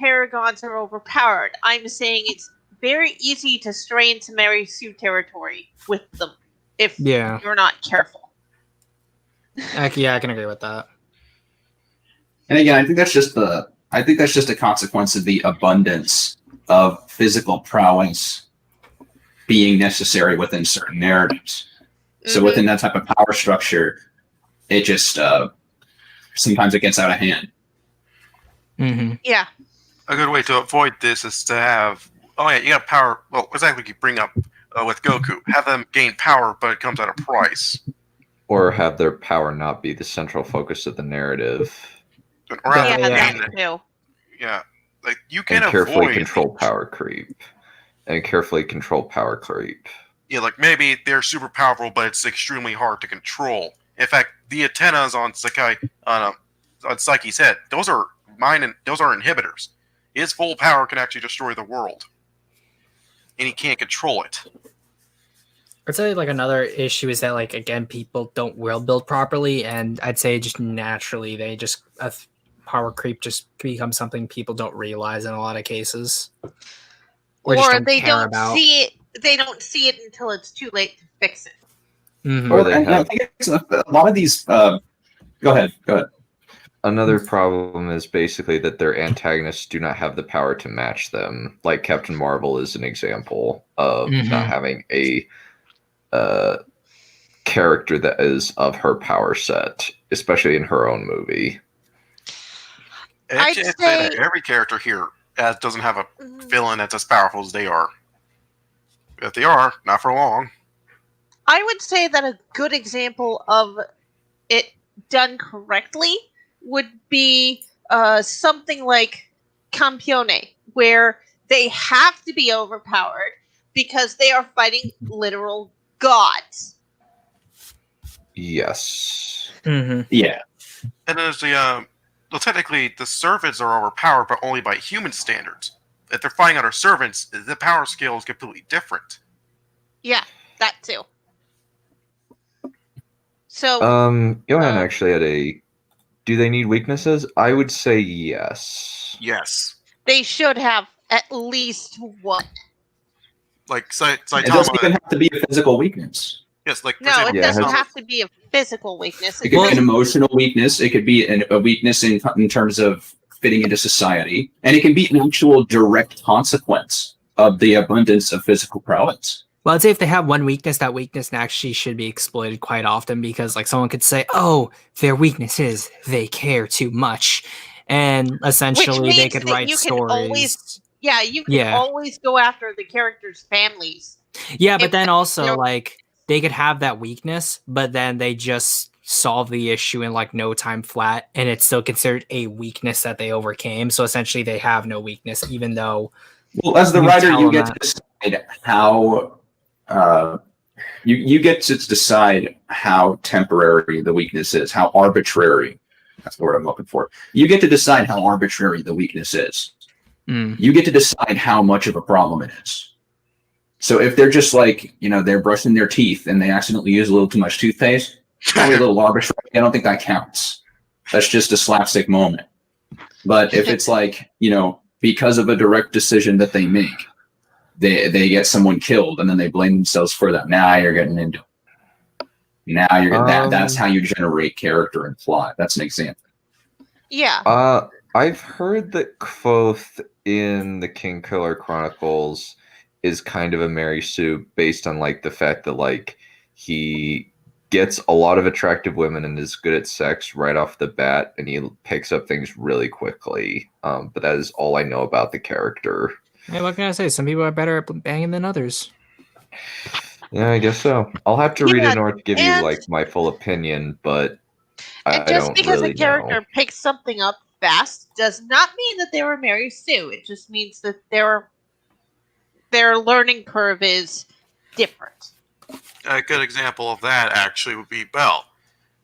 Paragons are overpowered. I'm saying it's very easy to stray into Mary Sue territory with them if Yeah. you're not careful. Yeah, I can agree with that. And again, I think that's just a consequence of the abundance of physical prowess being necessary within certain narratives. So Mhm. within that type of power structure, it just sometimes it gets out of hand. Mm-hmm. Yeah. A good way to avoid this is to have, you got power. Well, exactly, you bring up with Goku. Have them gain power, but it comes at a price. Or have their power not be the central focus of the narrative. Or have Yeah, them Yeah, gain, that too. yeah, like you can And carefully avoid control power creep. Yeah, like maybe they're super powerful, but it's extremely hard to control. In fact, the antennas on Psyche's head, those are inhibitors. His full power can actually destroy the world, and he can't control it. I'd say like another issue is that like again people don't world build properly, and I'd say just naturally they just power creep just becomes something people don't realize in a lot of cases, Or just they care don't about. see it. They don't see it until it's too late to fix it. Mhm. Or they And I have think it's a lot of these. Go ahead. another problem is basically that their antagonists do not have the power to match them. Like Captain Marvel is an example of not Mhm. having a character that is of her power set, especially in her own movie. I'd I'd say say- that every character here doesn't have a Mhm. villain that's as powerful as they are. If they are, not for long. I would say that a good example of it done correctly would be something like Campione, where they have to be overpowered because they are fighting literal gods. Yes. Mhm. Yeah. And there's the well, technically the servants are overpowered, but only by human standards. If they're fighting other servants, the power scale is completely different. Yeah, that too. So Johan actually had a. Do they need weaknesses? I would say yes. Yes, they should have at least one. like It doesn't even Saitama. have to be a physical weakness. Yes, like for No, example, it Yeah, doesn't has- have to be a physical weakness. It could be an emotional weakness. It could be a weakness in terms of fitting into society, and it can be an actual direct consequence of the abundance of physical prowess. Well, I'd say if they have one weakness, that weakness actually should be exploited quite often because, like, someone could say, "Oh, their weakness is they care too much," and essentially they means could that write you can stories. always- Yeah, you can Yeah. always go after the characters' families. Yeah, but if then also they're- like they could have that weakness, but then they just solve the issue in like no time flat, and it's still considered a weakness that they overcame. So essentially, they have no weakness, even though. Well, as the You writer, tell you them get to decide how you get to decide how temporary the weakness is, how arbitrary. That's the word I'm looking for. You get to decide how arbitrary the weakness is. Mm. You get to decide how much of a problem it is. So if they're just like, they're brushing their teeth and they accidentally use a little too much toothpaste, probably a little arbitrary. I don't think that counts. That's just a slapstick moment. But if it's like, because of a direct decision that they make, they get someone killed and then they blame themselves for that. Now you're getting into it. Now that's how you generate character and plot. That's an example. Yeah. I've heard that Kvothe in the King Killer Chronicles is kind of a Mary Sue based on like the fact that like he gets a lot of attractive women and is good at sex right off the bat, and he picks up things really quickly. But that is all I know about the character. Hey, what can I say? Some people are better at banging than others. Yeah, I guess so. I'll have to read Yeah, it in order to give you and- like my full opinion, but And I just don't because really a character know. picks something up fast does not mean that they were Mary Sue. It just means that their learning curve is different. A good example of that actually would be Bell.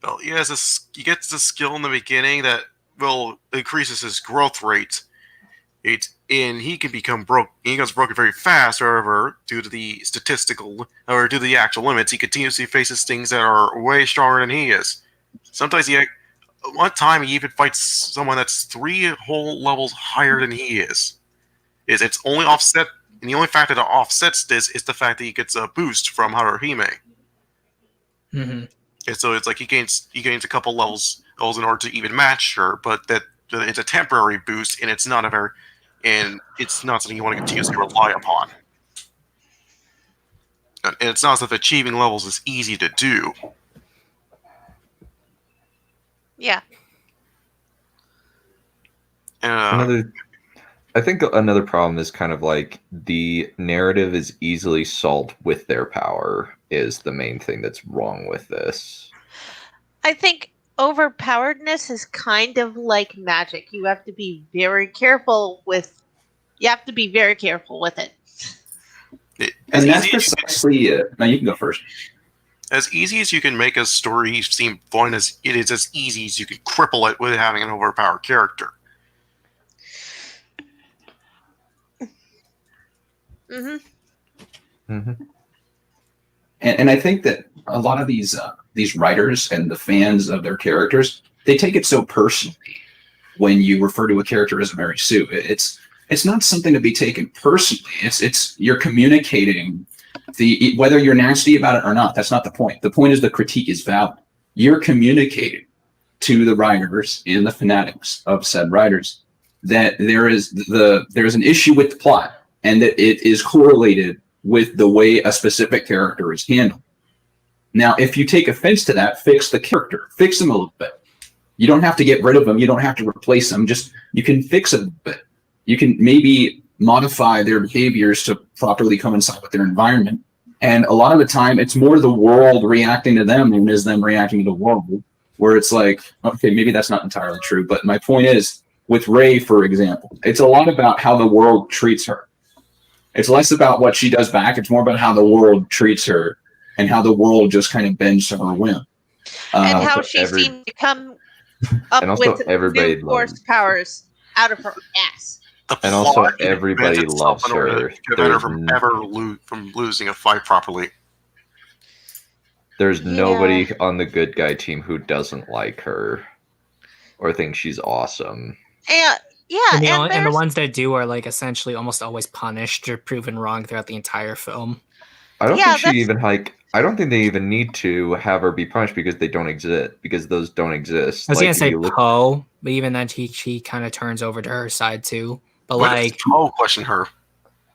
Bell, he gets a skill in the beginning that will increases his growth rate. And he can become broke. He becomes broken very fast. However, due to the actual limits, he continuously faces things that are way stronger than he is. Sometimes one time he even fights someone that's 3 whole levels higher than he is. It's only offset, and the only factor that offsets this is the fact that he gets a boost from Haruhime. Mm-hmm. And so it's like he gains a couple levels in order to even match her, but that it's a temporary boost, and it's not something you want to continuously rely upon. And it's not as if achieving levels is easy to do. Yeah. I think another problem is kind of like the narrative is easily solved with their power is the main thing that's wrong with this. I think overpoweredness is kind of like magic. You have to be very careful with it. And that's precisely it. Now you can go first. As easy as you can make a story seem fun, as it is as easy as you can cripple it with having an overpowered character. Mm-hmm. Mm-hmm. And I think that a lot of these writers and the fans of their characters, they take it so personally when you refer to a character as a Mary Sue. It's not something to be taken personally. It's you're communicating whether you're nasty about it or not. That's not the point. The point is the critique is valid. You're communicating to the writers and the fanatics of said writers that there's an issue with the plot and that it is correlated with the way a specific character is handled. Now, if you take offense to that, fix the character, fix them a little bit. You don't have to get rid of them. You don't have to replace them. You can fix it a bit. You can maybe modify their behaviors to properly coincide with their environment. And a lot of the time, it's more the world reacting to them than it is them reacting to the world, where it's like, okay, maybe that's not entirely true. But my point is, with Rey, for example, it's a lot about how the world treats her. It's less about what she does back. It's more about how the world treats her and how the world just kind of bends to her whim. And how she seemed to come up with new force powers out of her ass. And also, everybody loves her. Prevent her from losing a fight properly. There's nobody on the good guy team who doesn't like her or thinks she's awesome. And the ones that do are like essentially almost always punished or proven wrong throughout the entire film. I don't think I don't think they even need to have her be punished because they don't exist. Because those don't exist. I was gonna say Poe, but even then she kind of turns over to her side too. But like Poe question her.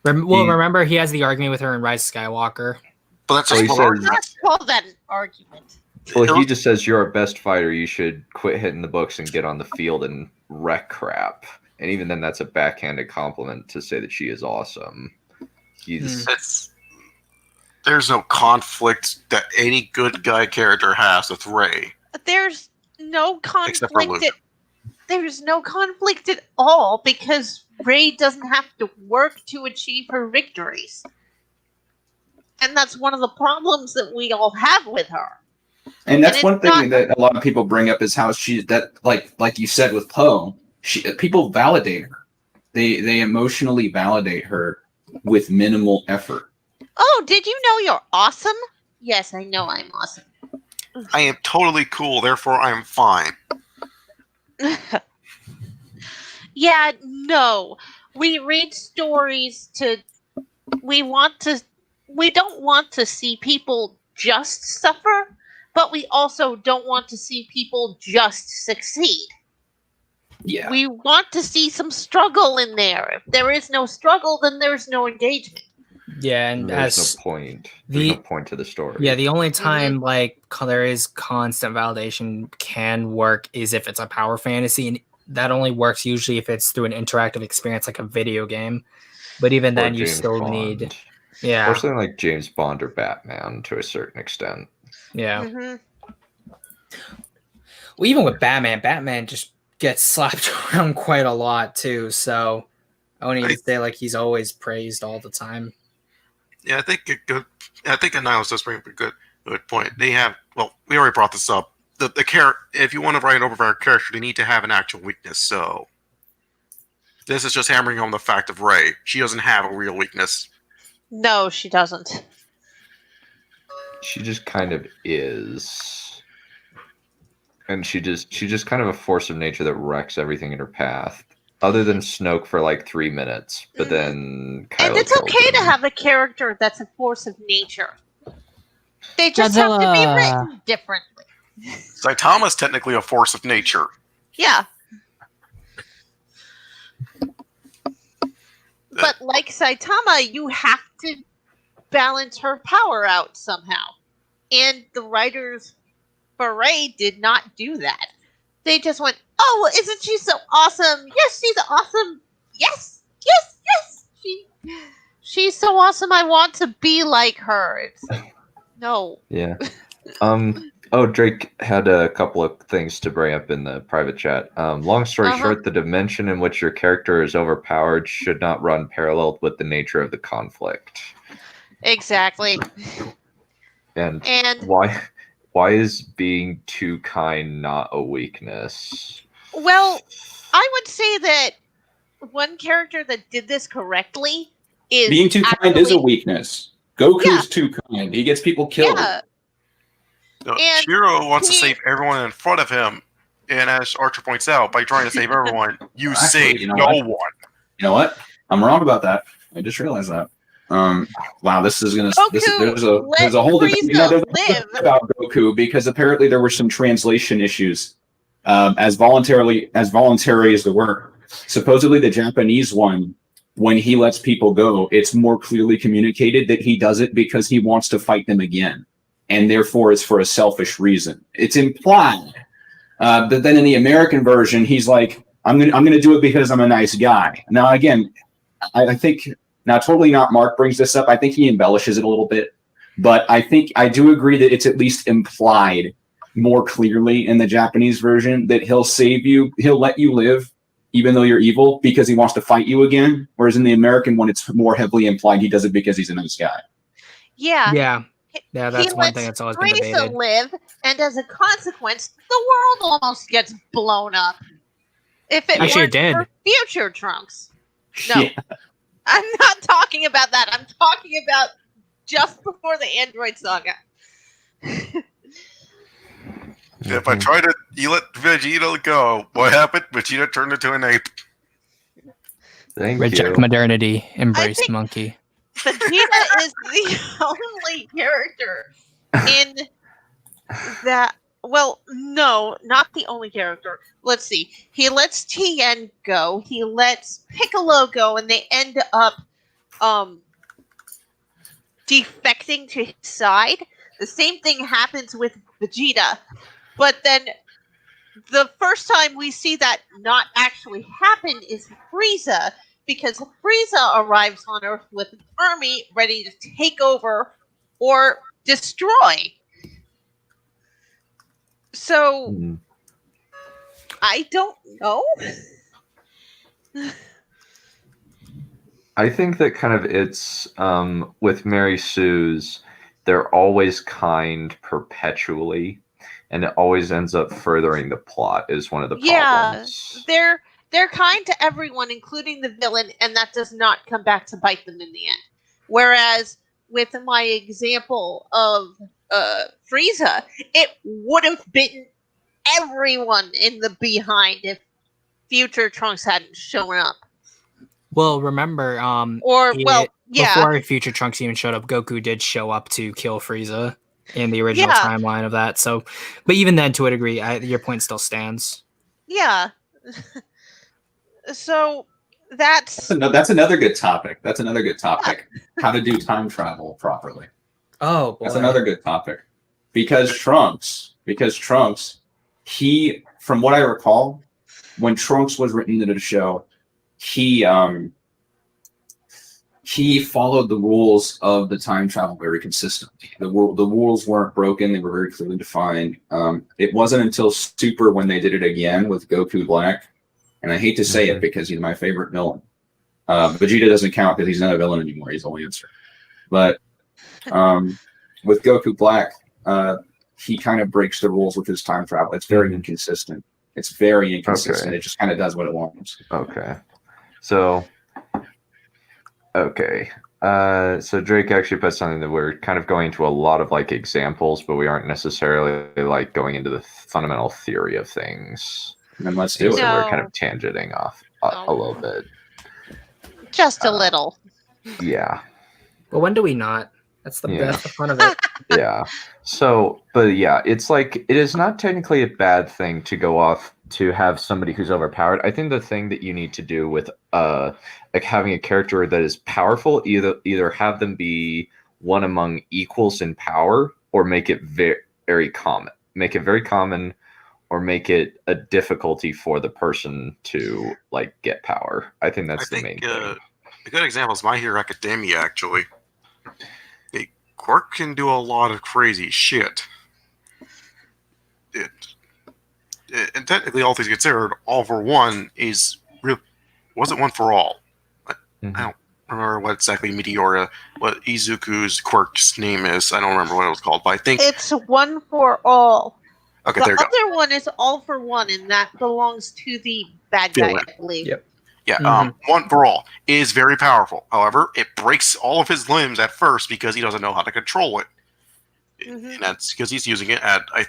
Remember he has the argument with her in Rise of Skywalker. But that's not call that an argument. Well, he just says you're our best fighter. You should quit hitting the books and get on the field and wreck crap. And even then, that's a backhanded compliment to say that she is awesome. There's no conflict that any good guy character has with Rey. There's no conflict. There's no conflict at all because Rey doesn't have to work to achieve her victories. And that's one of the problems that we all have with her. And that's one thing that a lot of people bring up is how like you said with Poe, people validate her. They emotionally validate her with minimal effort. Oh, did you know you're awesome? Yes, I know I'm awesome. I am totally cool, therefore I am fine. Yeah, no. We read stories we don't want to see people just suffer, but we also don't want to see people just succeed. Yeah. We want to see some struggle in there. If there is no struggle, then there's no engagement. Yeah, and There's no point. There's no point to the story. Yeah, the only time there is constant validation can work is if it's a power fantasy, and that only works usually if it's through an interactive experience like a video game. But even then, you still need, or something like James Bond or Batman to a certain extent. Yeah. Well, even with Batman just gets slapped around quite a lot too. So I wouldn't even say like he's always praised all the time. Yeah, I think Annals does bring up a good point. They have, well, we already brought this up. The character, if you want to write an overpowered character, they need to have an actual weakness. So this is just hammering home the fact of Rey. She doesn't have a real weakness. No, she doesn't. She just kind of is. And she's just kind of a force of nature that wrecks everything in her path. Other than Snoke for like 3 minutes, but then Kylo and it's okay to have a character that's a force of nature. They just have to be written differently. Saitama's technically a force of nature. Yeah. But like Saitama, you have to balance her power out somehow. And the writers for Rey did not do that. They just went, oh, isn't she so awesome? Yes, she's awesome. Yes. She's so awesome. I want to be like her. It's like, no. Yeah. Oh, Drake had a couple of things to bring up in the private chat. Long story short, the dimension in which your character is overpowered should not run parallel with the nature of the conflict. Exactly. And why is being too kind not a weakness? Well, I would say that one character that did this correctly is being too kind is a weakness. Goku's too kind. He gets people killed. Yeah. No, Shiro wants to save everyone in front of him, and as Archer points out, by trying to save everyone, you save no one. You know what? I'm wrong about that. I just realized that. Wow, this is gonna. There's a whole debate about Goku because apparently there were some translation issues. As voluntary as they were, supposedly the Japanese one, when he lets people go, it's more clearly communicated that he does it because he wants to fight them again, and therefore it's for a selfish reason. It's implied, but then in the American version, he's like, "I'm gonna do it because I'm a nice guy." Now, again, I think. Now, totally not Mark brings this up. I think he embellishes it a little bit. But I do agree that it's at least implied more clearly in the Japanese version that he'll save you, he'll let you live, even though you're evil, because he wants to fight you again. Whereas in the American one, it's more heavily implied he does it because he's a nice guy. Yeah. Yeah, that's one thing that's always been debated. Frieza live, and as a consequence, the world almost gets blown up. If it weren't for future Trunks. No. Yeah. I'm not talking about that. I'm talking about just before the Android saga. If I try to, you let Vegeta go. What happened? Vegeta turned into an ape. Reject modernity. Embrace monkey. Vegeta is the only character in that. Well, no, not the only character. Let's see. He lets Tien go. He lets Piccolo go, and they end up defecting to his side. The same thing happens with Vegeta. But then the first time we see that not actually happen is Frieza, because Frieza arrives on Earth with an army ready to take over or destroy. So, I don't know. I think that kind of it's, with Mary Sue's, they're always kind perpetually, and it always ends up furthering the plot is one of the problems. Yeah, they're kind to everyone, including the villain, and that does not come back to bite them in the end. Whereas, with my example of Frieza, it would have bitten everyone in the behind if future Trunks hadn't shown up. Well, remember, before future Trunks even showed up, Goku did show up to kill Frieza. in the original Yeah. timeline of that. So, but even then, to a degree, your point still stands. Yeah. So that's That's another good topic. That's another good topic. How to do time travel properly. Oh, boy. That's another good topic. Because Trunks, he, from what I recall, when Trunks was written into the show, he followed the rules of the time travel very consistently. The rules weren't broken; they were very clearly defined. It wasn't until Super when they did it again with Goku Black, and I hate to say it because he's my favorite villain. Vegeta doesn't count because he's not a villain anymore; he's only answer. But with Goku Black, he kind of breaks the rules with his time travel. It's very inconsistent. It's very inconsistent. Okay. It just kind of does what it wants. Okay. So Drake actually put something that we're kind of going into a lot of like examples, but we aren't necessarily like going into the fundamental theory of things. And then let's do it. So we're No. kind of tangenting off a little bit. just a little. Yeah. But when do we not? That's the Yeah. that's the fun of it. Yeah. So, but yeah, it's like it is not technically a bad thing to go off to have somebody who's overpowered. I think the thing that you need to do with like having a character that is powerful, either have them be one among equals in power, or make it very common. Make it very common, or make it a difficulty for the person to like get power. I think that's the main thing. A good example is My Hero Academia, actually. Quirk can do a lot of crazy shit. And technically, all things considered, All for One is real. Wasn't One for All. I don't remember what exactly what Izuku's quirk's name is. I don't remember what it was called, but I think It's One for All. okay, The there you go. other one is All for One, and that belongs to the bad guy, Villain. I believe. Yep. Yeah, One for All is very powerful. However, it breaks all of his limbs at first because he doesn't know how to control it. And that's because he's using it at, I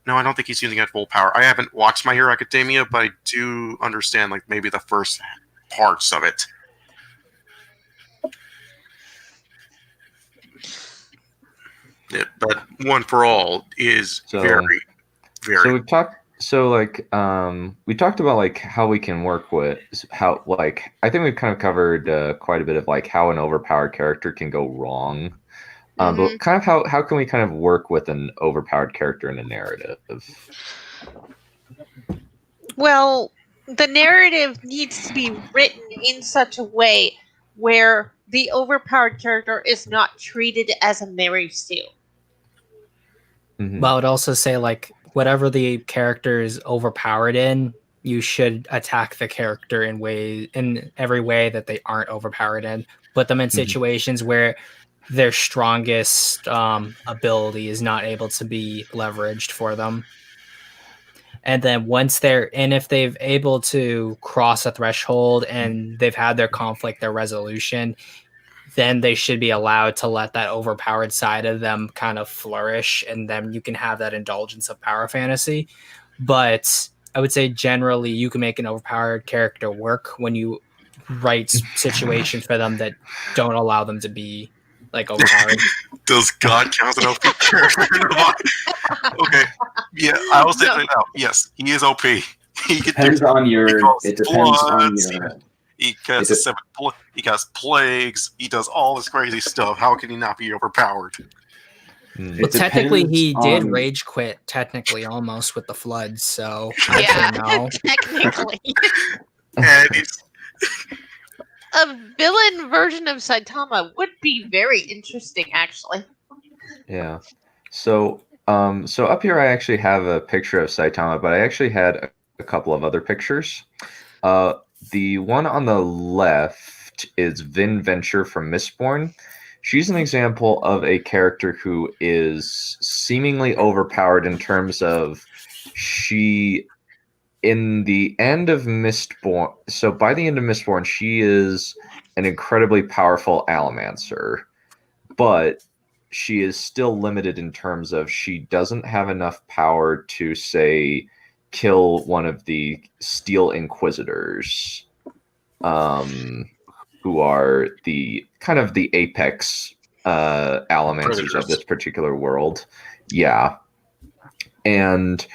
don't think he's using it at full power. I haven't watched My Hero Academia, but I do understand like maybe the first parts of it. Yeah, but One for All is very, very. So we've talked. So like we talked about like how we can work with how like I think we've kind of covered quite a bit of like how an overpowered character can go wrong. But kind of how can we kind of work with an overpowered character in a narrative? Well, the narrative needs to be written in such a way where the overpowered character is not treated as a Mary Sue. But I would also say like whatever the character is overpowered in, you should attack the character in every way that they aren't overpowered in. Put them in situations where their strongest ability is not able to be leveraged for them. And then if they've able to cross a threshold and they've had their conflict, their resolution, then they should be allowed to let that overpowered side of them kind of flourish, and then you can have that indulgence of power fantasy. But I would say generally you can make an overpowered character work when you write situations for them that don't allow them to be like overpowered. Does God count as an OP character? Okay. Yeah, I will say right now. Yes, he is OP. He depends on your. It depends on your. He casts plagues. He does all this crazy stuff. How can he not be overpowered? Well, technically, he did rage quit. Technically, almost with the floods. So Yeah, know. technically. And A villain version of Saitama would be very interesting, actually. Yeah. So up here I actually have a picture of Saitama, but I actually had a couple of other pictures. The one on the left is Vin Venture from Mistborn. She's an example of a character who is seemingly overpowered in terms of in the end of Mistborn. So by the end of Mistborn, she is an incredibly powerful Allomancer, but she is still limited in terms of she doesn't have enough power to, say, kill one of the Steel Inquisitors, who are the kind of the apex Allomancers of this particular world. Yeah. And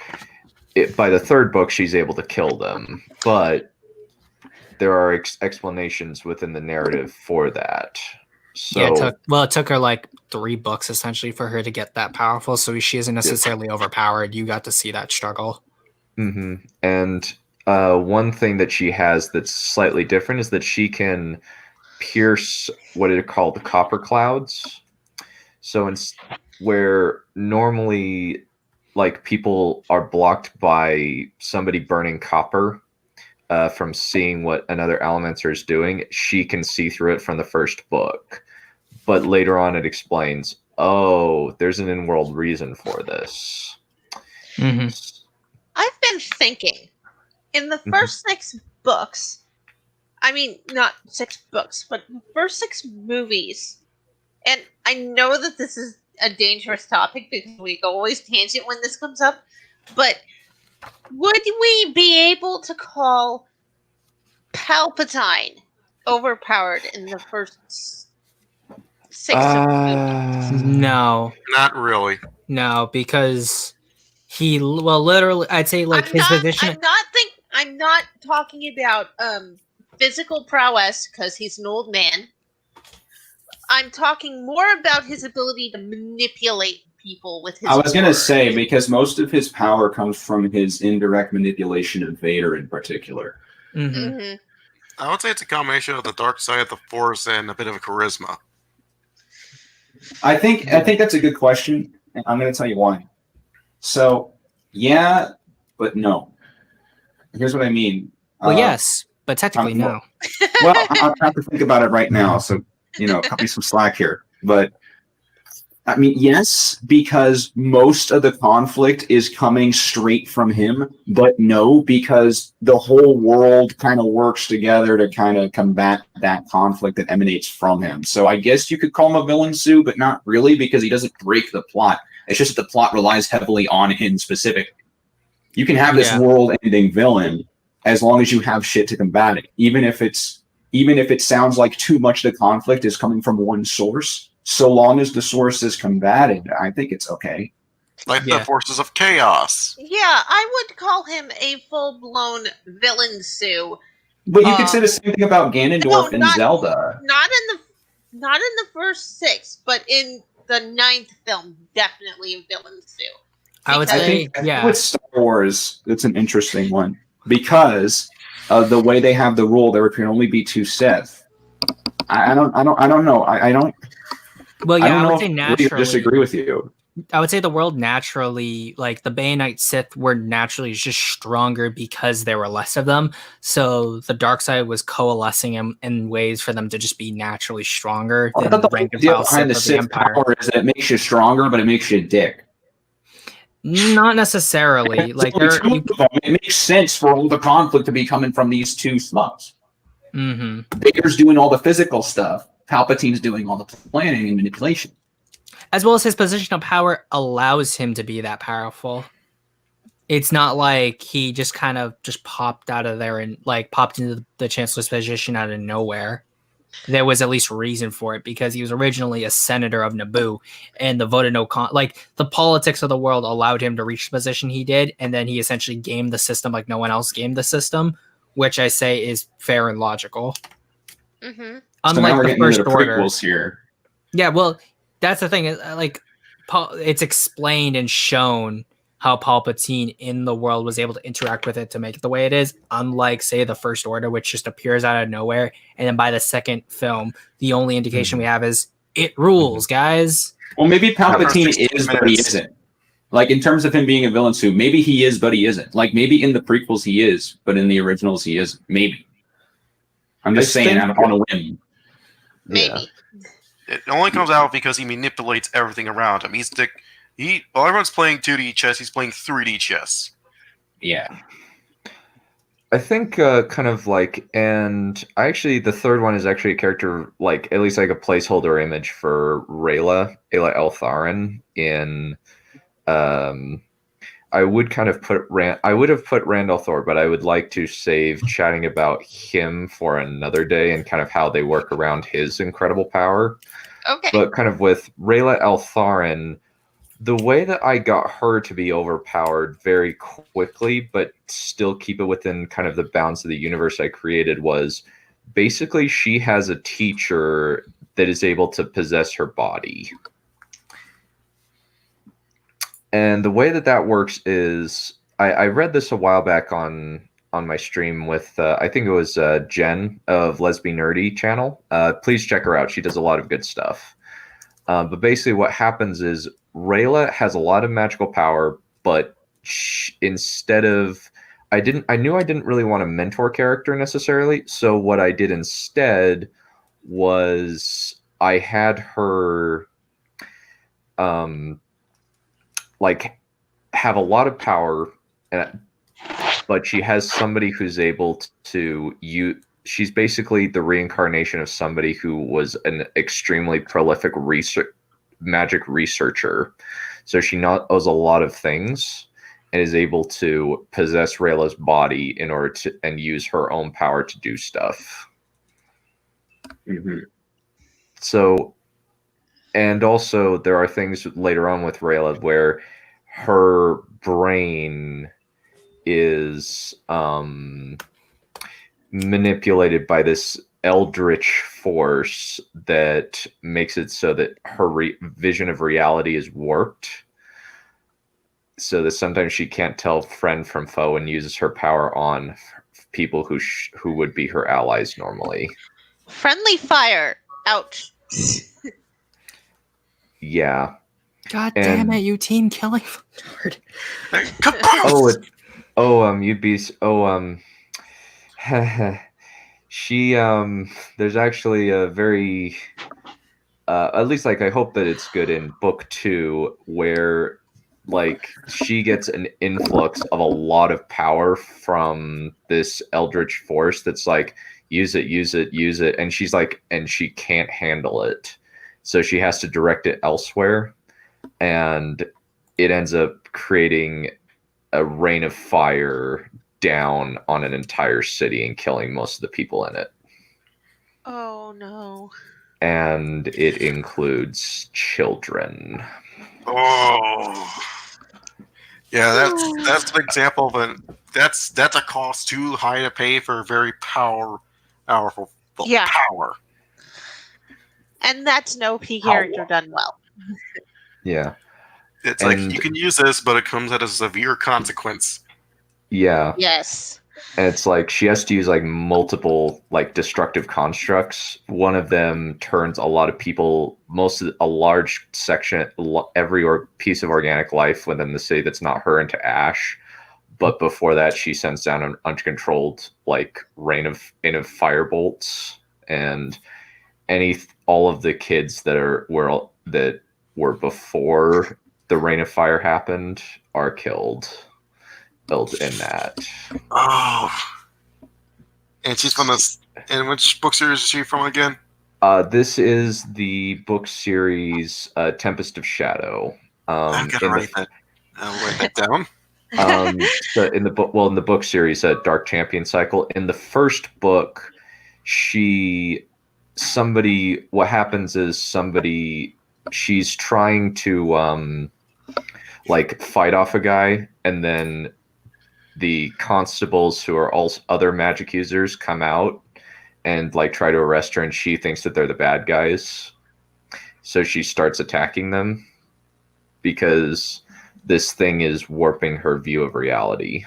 by the third book, she's able to kill them. But there are explanations within the narrative for that. So it took her like 3 books essentially for her to get that powerful. So she isn't necessarily overpowered. You got to see that struggle. Mm-hmm. And one thing that she has that's slightly different is that she can pierce what are called the copper clouds. So where normally like people are blocked by somebody burning copper from seeing what another Allomancer is doing, she can see through it from the first book. But later on it explains, oh, there's an in-world reason for this. Mm-hmm. I've been thinking, in the first 6 books, I mean, not 6 books, but the first 6 movies, and I know that this is a dangerous topic because we always tangent when this comes up, but would we be able to call Palpatine overpowered in the first 6 movies? No. Not really. No, because he literally, I'd say like his position. I'm not talking about physical prowess because he's an old man. I'm talking more about his ability to manipulate people with his. I was going to words. say, because most of his power comes from his indirect manipulation of Vader in particular. Mm-hmm. Mm-hmm. I would say it's a combination of the dark side of the Force and a bit of a charisma. I think that's a good question, and I'm going to tell you why. So, yeah, but no. Here's what I mean. Well, yes, but technically no. Well, I'll have to think about it right now, so, cut me some slack here. But, I mean, yes, because most of the conflict is coming straight from him, but no, because the whole world kind of works together to kind of combat that conflict that emanates from him. So I guess you could call him a villain, Sue, but not really, because he doesn't break the plot. It's just that the plot relies heavily on him specifically. You can have this world-ending villain as long as you have shit to combat it. Even if it sounds like too much of the conflict is coming from one source, so long as the source is combated, I think it's okay. Like the forces of chaos. Yeah, I would call him a full-blown villain, Sue. But you could say the same thing about Ganondorf and Zelda. Not in the first 6, but in the 9th film, definitely a villain, Sue. I would say, with Star Wars, it's an interesting one because of the way they have the rule. There can only be 2 Sith. I don't know. I don't. Well, yeah, I would say I naturally. disagree with you. I would say the world naturally, like the Bayonite Sith, were naturally just stronger because there were less of them. So the dark side was coalescing in ways for them to just be naturally stronger than the rank and file Sith behind the of the Sith Empire. power is that it makes you stronger, but it makes you a dick. Not necessarily. Like it makes sense for all the conflict to be coming from these 2 slugs. Mm-hmm. Vader's doing all the physical stuff. Palpatine's doing all the planning and manipulation. As well as his position of power allows him to be that powerful. It's not like he just kind of just popped out of there and like popped into the Chancellor's position out of nowhere. There was at least reason for it because he was originally a senator of Naboo, and the vote of no the politics of the world allowed him to reach the position he did, and then he essentially gamed the system like no one else gamed the system, which I say is fair and logical. Mm-hmm. Unlike so the First Order. Prequels here. Yeah, well, that's the thing. It's explained and shown how Palpatine in the world was able to interact with it to make it the way it is, unlike, say, the First Order, which just appears out of nowhere. And then by the second film, the only indication we have is it rules, guys. Well, maybe Palpatine is, but he isn't. Like, in terms of him being a villain too, maybe he is, but he isn't. Like, maybe in the prequels he is, but in the originals he isn't. Maybe. I'm just saying, I'm on a whim. Maybe. It only comes out because he manipulates everything around him. While everyone's playing 2D chess, he's playing 3D chess. Yeah. I think kind of like, and the third one is actually a character, like, at least like a placeholder image for Ayla Eltharin in, I would kind of I would have put Randall Thor, but I would like to save chatting about him for another day and kind of how they work around his incredible power. Okay. But kind of with Rayla Altharin, the way that I got her to be overpowered very quickly, but still keep it within kind of the bounds of the universe I created, was basically she has a teacher that is able to possess her body. And the way that that works is, I read this a while back on my stream with, I think it was Jen of Lesbian Nerdy channel. Please check her out. She does a lot of good stuff. But basically what happens is Rayla has a lot of magical power, but instead of, I knew I didn't really want a mentor character necessarily. So what I did instead was I had her like have a lot of power, but she has somebody who's able to she's basically the reincarnation of somebody who was an extremely prolific magic researcher. So she knows a lot of things and is able to possess Rayla's body in order to and use her own power to do stuff. Mm-hmm. So, and also there are things later on with Rayla where her brain is manipulated by this eldritch force that makes it so that her vision of reality is warped, so that sometimes she can't tell friend from foe and uses her power on people who would be her allies normally. Friendly fire. Ouch. Yeah. God damn it, you team killing. You'd be she there's actually a very at least like I hope that it's good in book 2 where like she gets an influx of a lot of power from this eldritch force that's like use it, and she's like, and she can't handle it, so she has to direct it elsewhere, and it ends up creating a rain of fire down on an entire city and killing most of the people in it. Oh no. And it includes children. Oh. Yeah, that's an example of that's a cost too high to pay for a very powerful power. And that's no P character done well. Yeah. It's like you can use this, but it comes at a severe consequence. Yeah. Yes. And it's like she has to use like multiple like destructive constructs. One of them turns a lot of people, a large section, every piece of organic life within the city that's not her, into ash. But before that, she sends down an uncontrolled like rain of fire bolts, and all of the kids that were before the rain of fire happened are killed. Built in that. Oh. And she's from this. And which book series is she from again? This is the book series Tempest of Shadow. I've got to write that down. So in the book series, Dark Champion Cycle. In the first book, what happens is she's trying to like fight off a guy, and then the constables who are all other magic users come out and like try to arrest her, and she thinks that they're the bad guys. So she starts attacking them because this thing is warping her view of reality.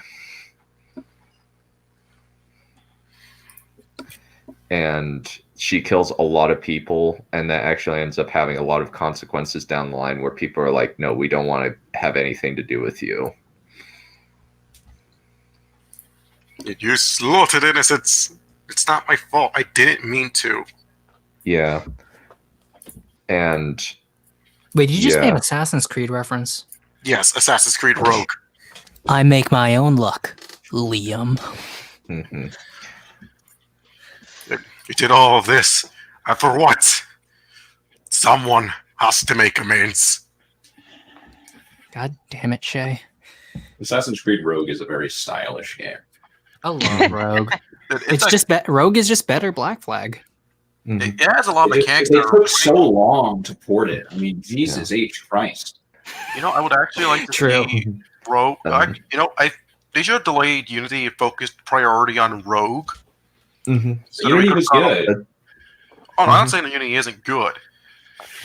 And she kills a lot of people, and that actually ends up having a lot of consequences down the line where people are like, no, we don't want to have anything to do with you. You slaughtered innocents. It's not my fault. I didn't mean to. Yeah. And wait, did you just make an Assassin's Creed reference? Yes, Assassin's Creed Rogue. I make my own luck, Liam. Mm-hmm. You did all of this. And for what? Someone has to make amends. God damn it, Shay. Assassin's Creed Rogue is a very stylish game. I love Rogue. Rogue is just better Black Flag. It has a lot of They mechanics that took are so long to port it. I mean, Jesus H. Christ. I would actually like to True. see Rogue. They should have delayed Unity and focused priority on Rogue. So Unity was good. I'm not saying that Unity isn't good.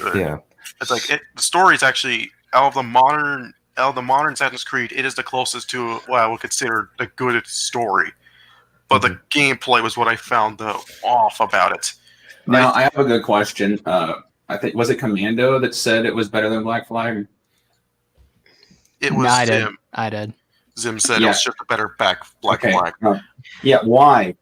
It's like the story is actually out of the modern Assassin's Creed. It is the closest to what I would consider the good story. But the gameplay was what I found off about it. Now I have a good question. I think was it Commando that said it was better than Black Flag? It was Zim. I did. Zim said it was just a better Black Flag. Why?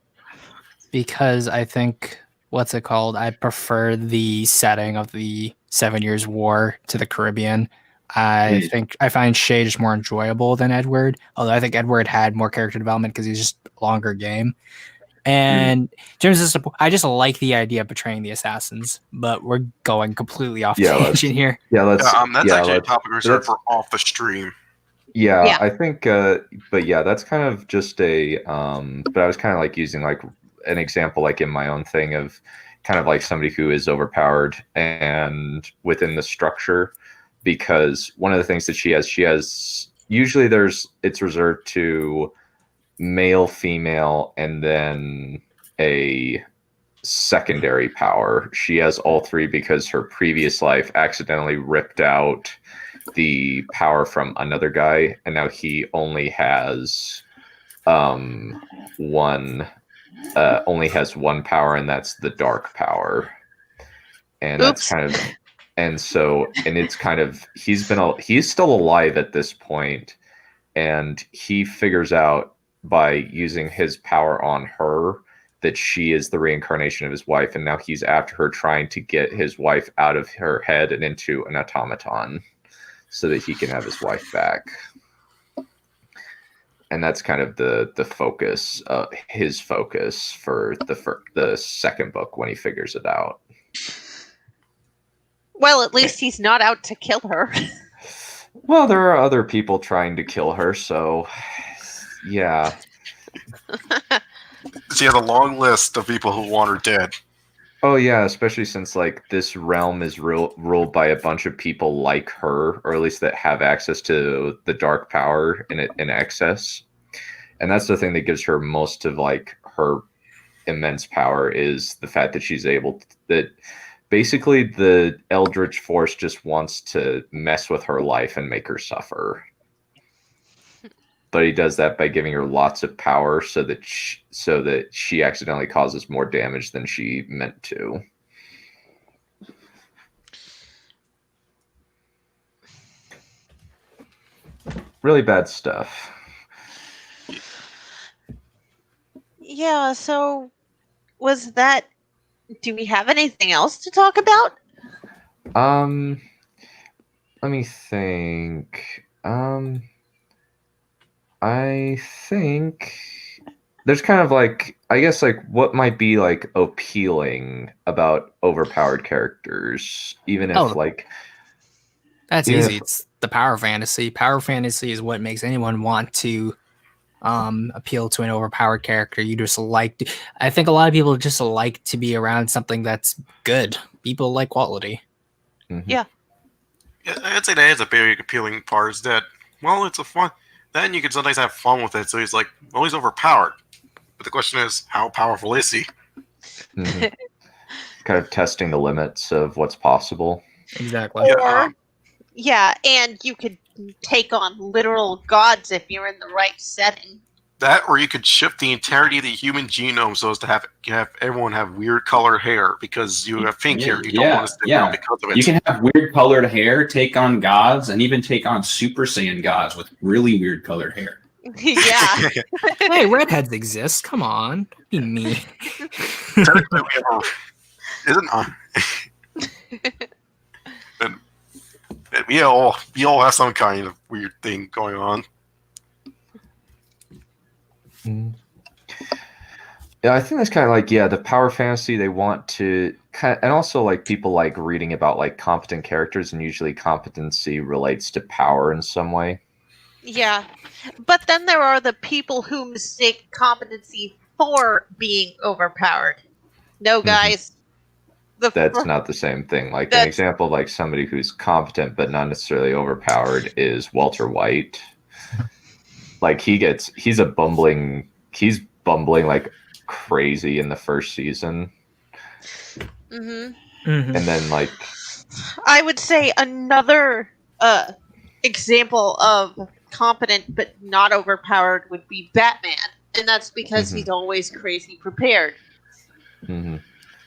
Because I think what's it called? I prefer the setting of the 7 Years' War to the Caribbean. I think I find Shay just more enjoyable than Edward. Although I think Edward had more character development because he's just a longer game. And in terms of support, I just like the idea of betraying the assassins, but we're going completely off tangent here. That's actually a topic reserved for off the stream. I think, but that's kind of just a, but I was kind of like using like an example, like in my own thing of kind of like somebody who is overpowered and within the structure, because one of the things that she has usually it's reserved to male, female, and then a secondary power. She has all three because her previous life accidentally ripped out the power from another guy, and now he only has one power, and that's the dark power. And that's kind of, and it's kind of, he's still alive at this point, and he figures out by using his power on her that she is the reincarnation of his wife, and now he's after her, trying to get his wife out of her head and into an automaton so that he can have his wife back. And that's kind of the focus, his focus for the second book when he figures it out. Well, at least he's not out to kill her. Well, there are other people trying to kill her, so yeah. She has a long list of people who want her dead. Oh yeah, especially since like this realm is ruled by a bunch of people like her, or at least that have access to the dark power in excess. And that's the thing that gives her most of like her immense power, is the fact that she's able that basically the Eldritch Force just wants to mess with her life and make her suffer. But he does that by giving her lots of power so that she accidentally causes more damage than she meant to. Really bad stuff. Yeah, so was that... Do we have anything else to talk about? Let me think. I think there's kind of like, I guess, like what might be like appealing about overpowered characters, even if like that's easy. It's the power fantasy. Power fantasy is what makes anyone want to appeal to an overpowered character. You just I think a lot of people just like to be around something that's good. People like quality. Mm-hmm. Yeah, I'd say that is a very appealing part, is that, well, it's a fun. Then you can sometimes have fun with it. So he's like, well, he's overpowered. But the question is, how powerful is he? Mm-hmm. Kind of testing the limits of what's possible. Exactly. Yeah, and you could take on literal gods if you're in the right setting. That, or you could shift the entirety of the human genome so as to have everyone have weird colored hair because you have pink hair. You don't want to stick around because of it. You can have weird colored hair, take on gods, and even take on Super Saiyan gods with really weird colored hair. Yeah. Hey, redheads exist. Come on. Don't be mean. Technically, isn't and we all have some kind of weird thing going on. Yeah, I think that's kind of like, the power fantasy, they want to kind of, and also like people like reading about like competent characters, and usually competency relates to power in some way. Yeah, but then there are the people who mistake competency for being overpowered. No, guys, that's not the same thing. Like an That's- example, like somebody who's competent but not necessarily overpowered is Walter White. Like he's bumbling like crazy in the first season, Mhm. and then like I would say another example of competent but not overpowered would be Batman, and that's because he's always crazy prepared.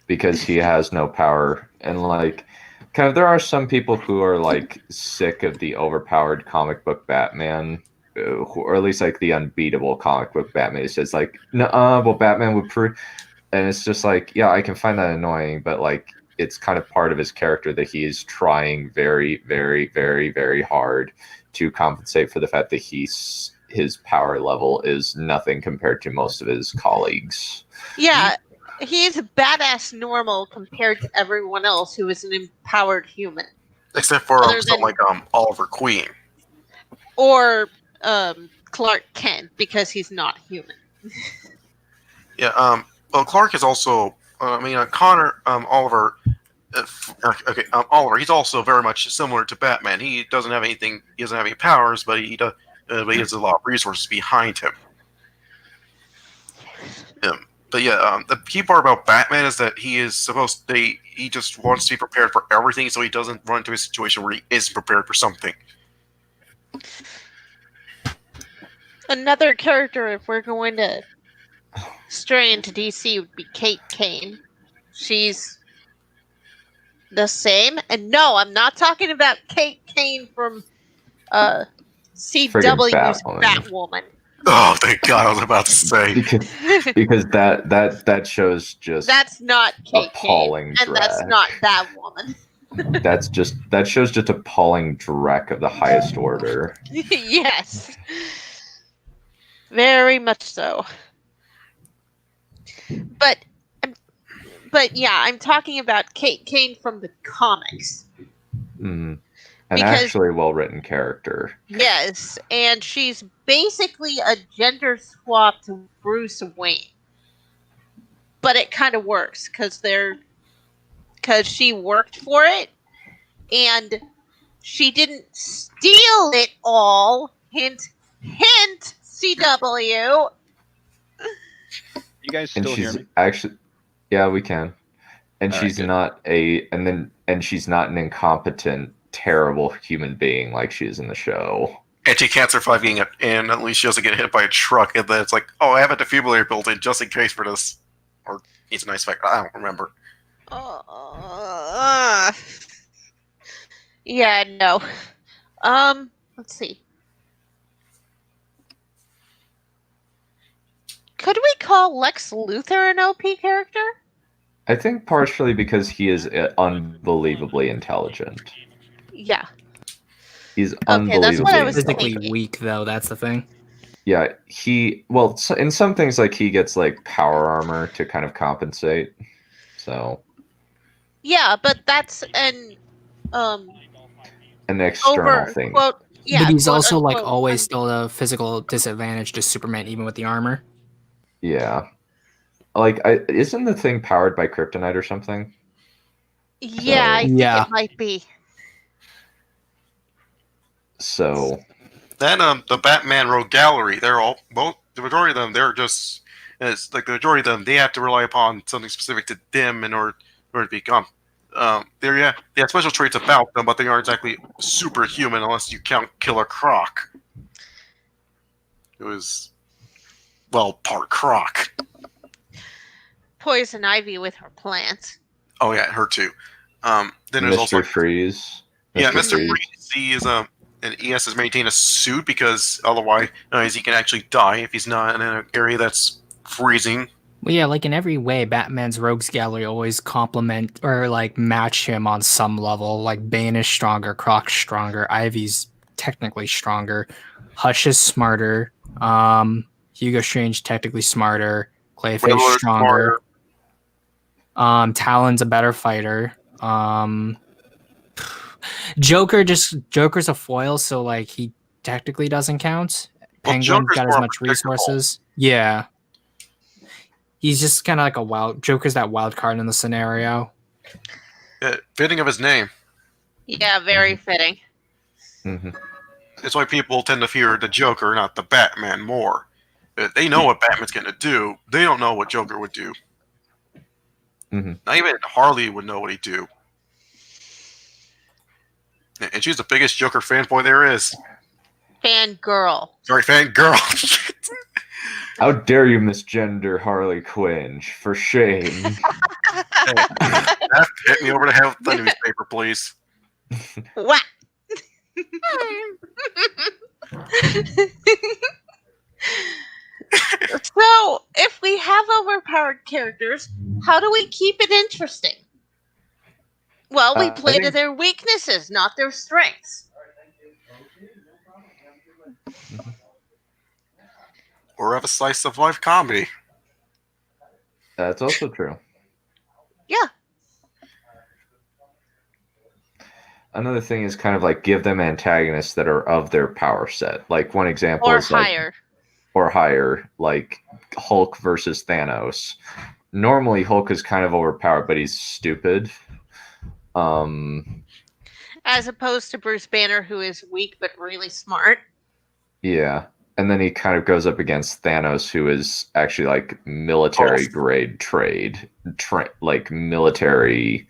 because he has no power, and like kind of there are some people who are like sick of the overpowered comic book Batman, or at least like the unbeatable comic book Batman. It says like, no, well, Batman would prove, and it's just like, yeah, I can find that annoying, but like it's kind of part of his character that he is trying very, very, very, very hard to compensate for the fact that his power level is nothing compared to most of his colleagues. Yeah, he's badass normal compared to everyone else who is an empowered human. Except for Other something like Oliver Queen. Or Clark Kent, because he's not human. Yeah. Well, Clark is also. Connor. Oliver. Oliver. He's also very much similar to Batman. He doesn't have anything. He doesn't have any powers, but he does. But he has a lot of resources behind him. But yeah, the key part about Batman is that he just wants to be prepared for everything, so he doesn't run into a situation where he isn't prepared for something. Another character, if we're going to stray into DC, would be Kate Kane. She's the same. And no, I'm not talking about Kate Kane from CW's Batwoman. Oh, thank God! I was about to say because that shows just that's not Kate appalling Kane, and that's not Batwoman. that shows just appalling dreck of the highest order. Yes, very much so. But yeah, I'm talking about Kate Kane from the comics. An actually well-written character. Yes, and she's basically a gender swapped Bruce Wayne. But it kind of works because she worked for it, and she didn't steal it all. Hint, hint. CW. You guys still hear me? Actually, yeah, we can. And All she's right, not she's not an incompetent, terrible human being like she is in the show. And she can't survive getting it, and at least she doesn't get hit by a truck. And then it's like, oh, I have a defibrillator built in just in case for this, or it's a nice fact. I don't remember. Yeah, no. Let's see. Could we call Lex Luthor an OP character? I think partially because he is unbelievably intelligent. Yeah. He's that's what I was physically thinking. weak, though. That's the thing. Yeah, in some things, like he gets like power armor to kind of compensate. So. Yeah, but that's an external thing. Quote, yeah, but he's quote, also unquote, like always still a physical disadvantage to Superman, even with the armor. Yeah. Like, isn't the thing powered by kryptonite or something? Yeah, I think it might be. So. Then the Batman Rogue Gallery, the majority of them, it's like the majority of them, they have to rely upon something specific to them in order to become. They have special traits about them, but they aren't exactly superhuman unless you count Killer Croc. It was, well, part Croc. Poison Ivy with her plants. Oh yeah, her too. Then there's Mr. also Freeze. Yeah, Mr. Freeze. He is and he has to maintain a suit because otherwise he can actually die if he's not in an area that's freezing. Well, yeah, like in every way, Batman's Rogues Gallery always complement or like match him on some level. Like Bane is stronger, Croc's stronger, Ivy's technically stronger, Hush is smarter, Hugo Strange technically smarter, Clayface stronger, Talon's a better fighter. Joker's a foil, so like he technically doesn't count. Penguin's got as much resources. Yeah. He's just kind of like Joker's that wild card in the scenario. Fitting of his name. Yeah, very fitting. Mm-hmm. It's why people tend to fear the Joker, not the Batman, more. They know what Batman's going to do. They don't know what Joker would do. Mm-hmm. Not even Harley would know what he'd do. And she's the biggest Joker fanboy there is. Fangirl. Sorry, fangirl. How dare you misgender Harley Quinn? For shame. Hit me over the head with the newspaper, please. What? So, if we have overpowered characters, how do we keep it interesting? Well, we play to their weaknesses, not their strengths. Or have a slice of life comedy. That's also true. Yeah. Another thing is kind of like give them antagonists that are of their power set. Like one example Or is higher. Or higher, like Hulk versus Thanos. Normally Hulk is kind of overpowered, but he's stupid. As opposed to Bruce Banner, who is weak but really smart. Yeah. And then he kind of goes up against Thanos, who is actually like military grade like military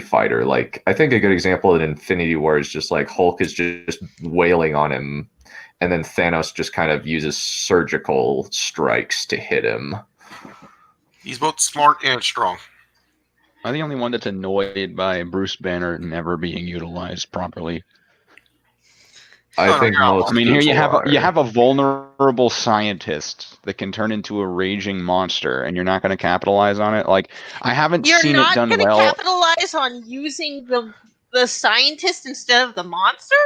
fighter. Like I think a good example in Infinity War is just like Hulk is just wailing on him, and then Thanos just kind of uses surgical strikes to hit him. He's both smart and strong. I'm the only one that's annoyed by Bruce Banner never being utilized properly. I think most. I mean, here you people have a vulnerable scientist that can turn into a raging monster, and you're not going to capitalize on it. Like I haven't seen it done well. You're not going to capitalize on using the scientist instead of the monster?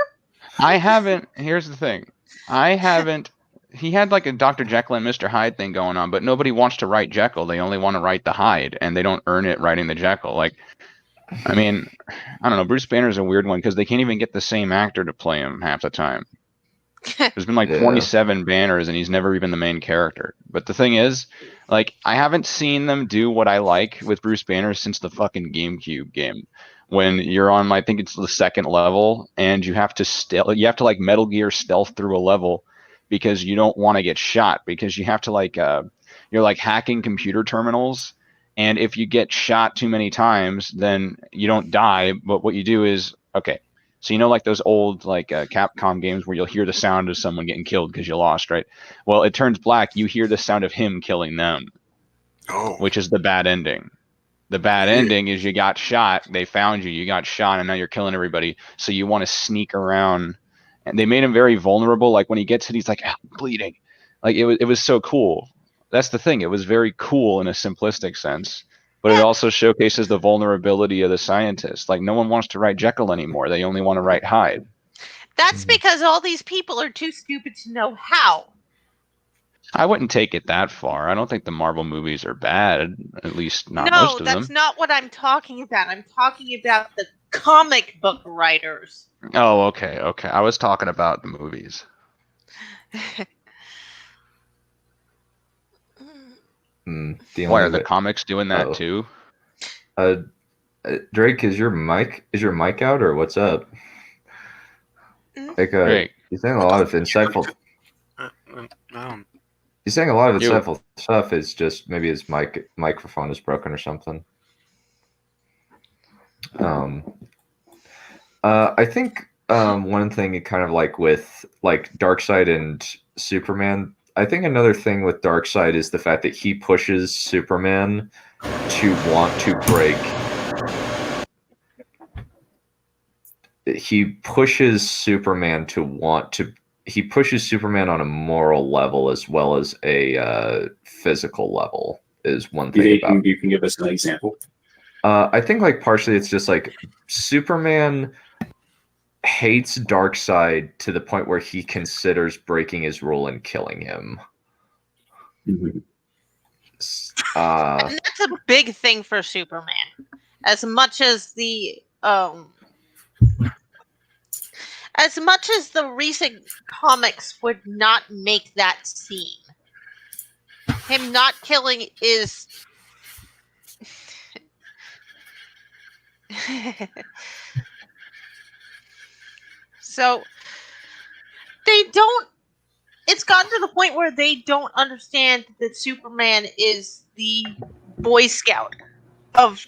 I haven't. Here's the thing. I haven't. He had like a Dr. Jekyll and Mr. Hyde thing going on, but nobody wants to write Jekyll. They only want to write the Hyde, and they don't earn it writing the Jekyll. Like, I mean, I don't know. Bruce Banner's a weird one because they can't even get the same actor to play him half the time. There's been like 27 Banners, and he's never even the main character. But the thing is, like, I haven't seen them do what I like with Bruce Banner since the fucking GameCube game. When you're on, I think it's the second level, and you have to like Metal Gear stealth through a level because you don't want to get shot, because you have to like you're like hacking computer terminals, and if you get shot too many times, then you don't die. But what you do is, okay, so you know like those old like Capcom games where you'll hear the sound of someone getting killed because you lost, right? Well, it turns black. You hear the sound of him killing them, which is the bad ending. The bad ending is you got shot, they found you, you got shot, and now you're killing everybody. So you want to sneak around. And they made him very vulnerable. Like when he gets hit, he's like, I'm bleeding. Like it was so cool. That's the thing. It was very cool in a simplistic sense. But it also showcases the vulnerability of the scientist. Like no one wants to write Jekyll anymore. They only want to write Hyde. That's because all these people are too stupid to know how. I wouldn't take it that far. I don't think the Marvel movies are bad, at least not most of them. No, that's not what I'm talking about. I'm talking about the comic book writers. Oh, okay. I was talking about the movies. Why are the comics doing that too? Drake, is your mic out or what's up? Like, Drake. you're saying a lot of insightful. He's saying a lot of insightful stuff. Is just maybe his microphone is broken or something. I think one thing kind of like with like Darkseid and Superman, I think another thing with Darkseid is the fact that he pushes Superman to want to break. He pushes Superman on a moral level as well as a physical level is one thing. You can give us an example. I think like partially it's just like Superman hates Darkseid to the point where he considers breaking his rule and killing him. And that's a big thing for Superman. As much as the recent comics would not make that scene. Him not killing So they don't. It's gotten to the point where they don't understand that Superman is the Boy Scout of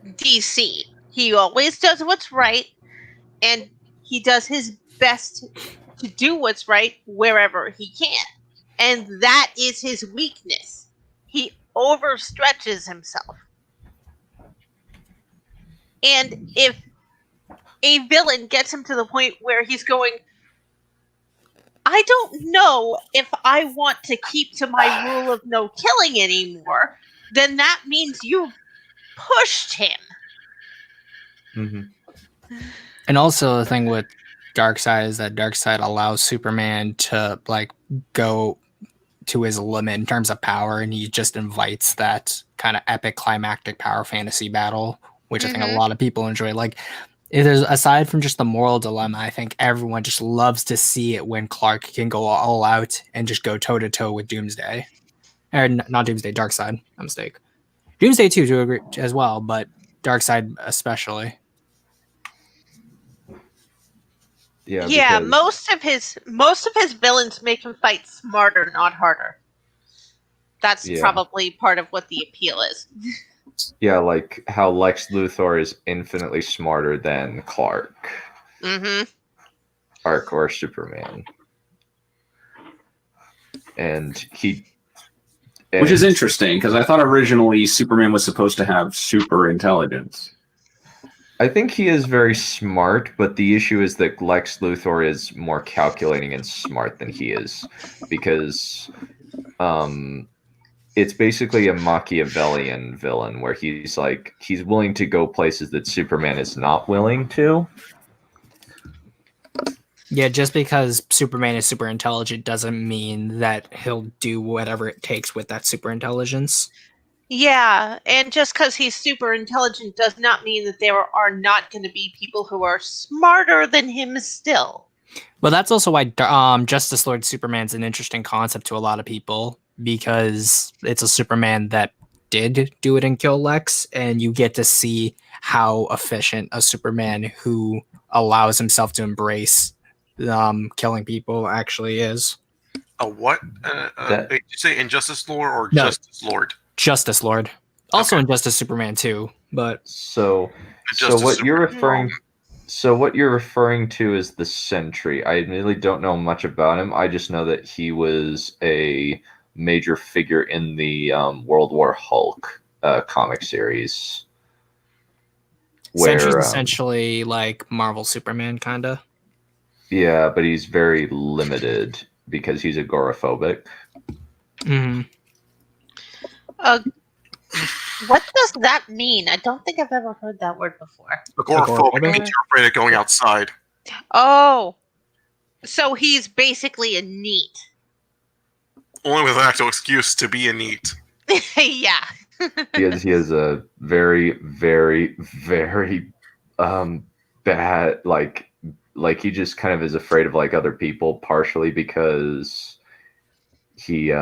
DC. He always does what's right, and he does his best to do what's right wherever he can. And that is his weakness. He overstretches himself. And if a villain gets him to the point where he's going, I don't know if I want to keep to my rule of no killing anymore, then that means you've pushed him. Mm-hmm. And also the thing with Darkseid is that Darkseid allows Superman to like go to his limit in terms of power, and he just invites that kind of epic climactic power fantasy battle, which I think a lot of people enjoy. Like, if there's aside from just the moral dilemma, I think everyone just loves to see it when Clark can go all out and just go toe to toe with Doomsday, or not Doomsday, Darkseid. A mistake. Doomsday too, to agree as well, but Darkseid especially. Yeah, because most of his villains make him fight smarter, not harder. That's probably part of what the appeal is. Yeah, like how Lex Luthor is infinitely smarter than Clark. Mm-hmm. Or Superman. Which is interesting, because I thought originally Superman was supposed to have super intelligence. I think he is very smart, but the issue is that Lex Luthor is more calculating and smart than he is, because it's basically a Machiavellian villain where he's willing to go places that Superman is not willing to. Yeah, just because Superman is super intelligent doesn't mean that he'll do whatever it takes with that super intelligence. Yeah, and just because he's super intelligent does not mean that there are not going to be people who are smarter than him still. But that's also why Justice Lord Superman's an interesting concept to a lot of people, because it's a Superman that did do it and kill Lex, and you get to see how efficient a Superman who allows himself to embrace killing people actually is. A what? Did you say Injustice Lord or No. Justice Lord? Justice Lord. Also in Justice Superman 2, but so what you're referring to is the Sentry. I really don't know much about him. I just know that he was a major figure in the World War Hulk comic series. Sentry's essentially like Marvel Superman, kinda. Yeah, but he's very limited because he's agoraphobic. Mm-hmm. What does that mean? I don't think I've ever heard that word before. Agoraphobic means you're afraid of going outside. Oh, so he's basically a NEET. Only with an actual excuse to be a NEET. Yeah. He has a very, very, very bad, like he just kind of is afraid of like other people, partially because he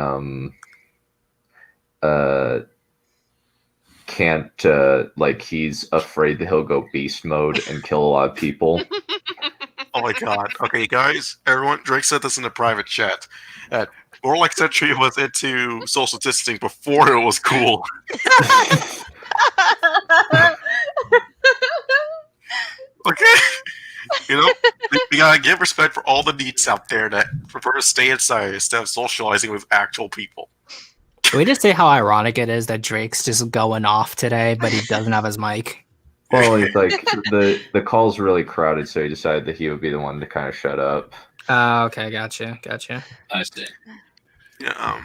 can't like he's afraid that he'll go beast mode and kill a lot of people. Oh my god. Okay, guys, everyone, Drake said this in the private chat. More like Sentry was into social distancing before it was cool. Okay. You know, we gotta give respect for all the NEETs out there that prefer to stay inside instead of socializing with actual people. Can we just say how ironic it is that Drake's just going off today, but he doesn't have his mic? Well, it's like the call's really crowded, so he decided that he would be the one to kind of shut up. Okay, gotcha. I see. Yeah,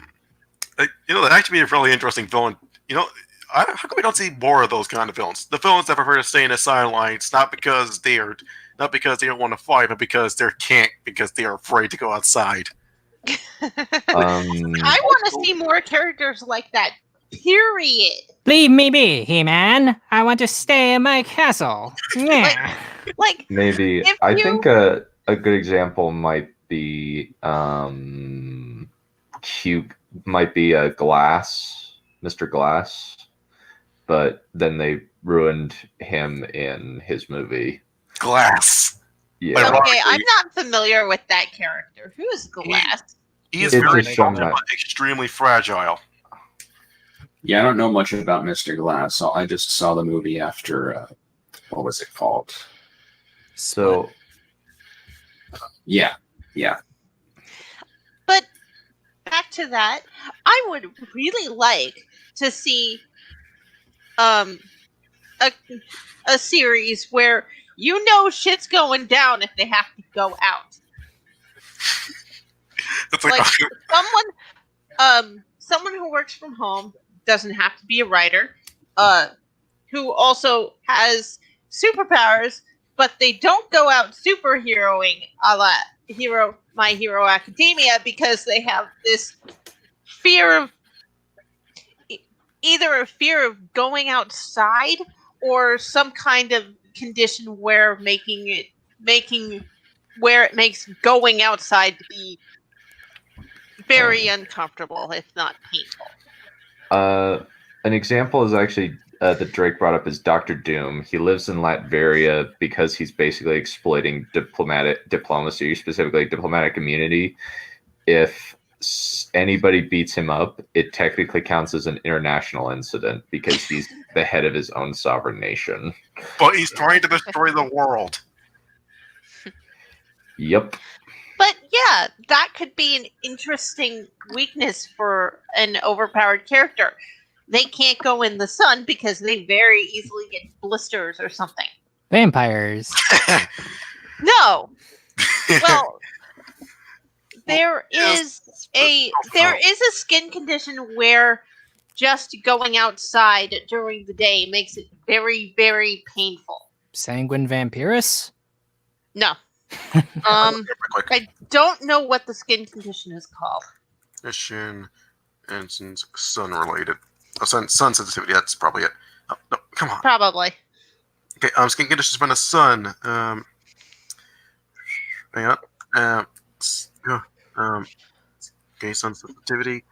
that actually be a really interesting villain. You know, how come we don't see more of those kind of villains? The villains that prefer to stay in the sidelines, not because they don't want to fight, but because they are afraid to go outside. I want to see more characters like that. Period. Leave me be, He-Man. I want to stay in my castle. Yeah. Like maybe I think a good example might be Mr. Glass, but then they ruined him in his movie. Glass. Yeah, Okay, I'm not familiar with that character. Who is Glass? He is It's very a shown strong, that- but extremely fragile. Yeah, I don't know much about Mr. Glass. So I just saw the movie after. What was it called? so Yeah. But back to that, I would really like to see a series where shit's going down if they have to go out. It's Like someone who works from home, doesn't have to be a writer, who also has superpowers, but they don't go out superheroing a la My Hero Academia because they have this fear of either a fear of going outside or some kind of condition where it makes going outside to be very uncomfortable, if not painful. an example is actually that Drake brought up is Dr. Doom. He lives in Latveria because he's basically exploiting diplomacy, specifically diplomatic immunity. If anybody beats him up, it technically counts as an international incident because he's the head of his own sovereign nation. But he's trying to destroy the world. Yep. But yeah, that could be an interesting weakness for an overpowered character. They can't go in the sun because they very easily get blisters or something. Vampires. No. Well, there is a skin condition where just going outside during the day makes it very, very painful. Sanguine Vampirus? No. I don't know what the skin condition is called. Condition and sun related. Oh, sun sensitivity. That's probably it. Oh, no, come on. Probably. Okay. Skin conditions from the sun. Hang on. Okay, sun sensitivity.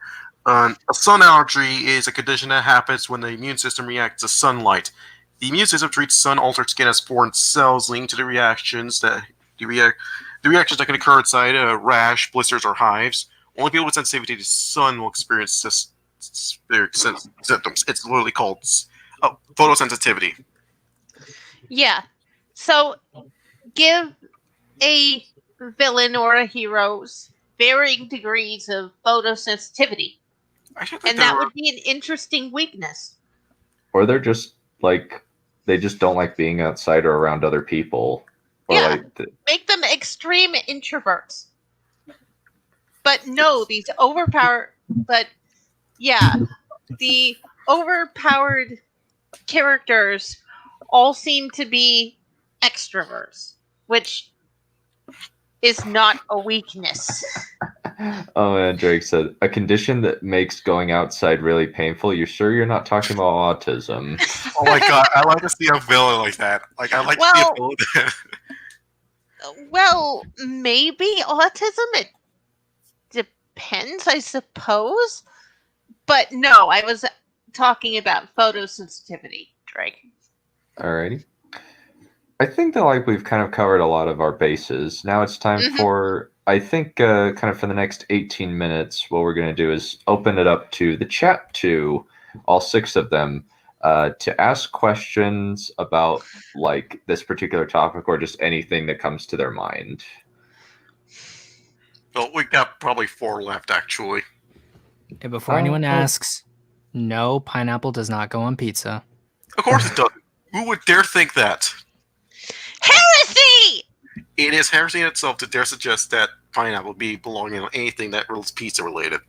A sun allergy is a condition that happens when the immune system reacts to sunlight. The immune system treats sun-altered skin as foreign cells, leading to the reactions that can occur inside a rash, blisters, or hives. Only people with sensitivity to sun will experience symptoms. It's literally called photosensitivity. Yeah. So, give a villain or a hero's varying degrees of photosensitivity. And that would be an interesting weakness. Or they're just like, they just don't like being outside or around other people. Or Yeah. Make them extreme introverts. But no, the overpowered characters all seem to be extroverts, which is not a weakness. Oh, and Drake said, a condition that makes going outside really painful. You sure you're not talking about autism? Oh my god, I like to see a villain like that. Like, I like to see a villain. Well, maybe autism. It depends, I suppose. But no, I was talking about photosensitivity, Drake. Alrighty. I think that we've kind of covered a lot of our bases. Now it's time for, I think, kind of for the next 18 minutes, what we're going to do is open it up to the chat, to all 6 of them, to ask questions about this particular topic or just anything that comes to their mind. Well, we got probably 4 left, actually. And before anyone asks, no, pineapple does not go on pizza. Of course it doesn't. Who would dare think that? Heresy! It is heresy in itself to dare suggest that pineapple be belonging on anything that is pizza related.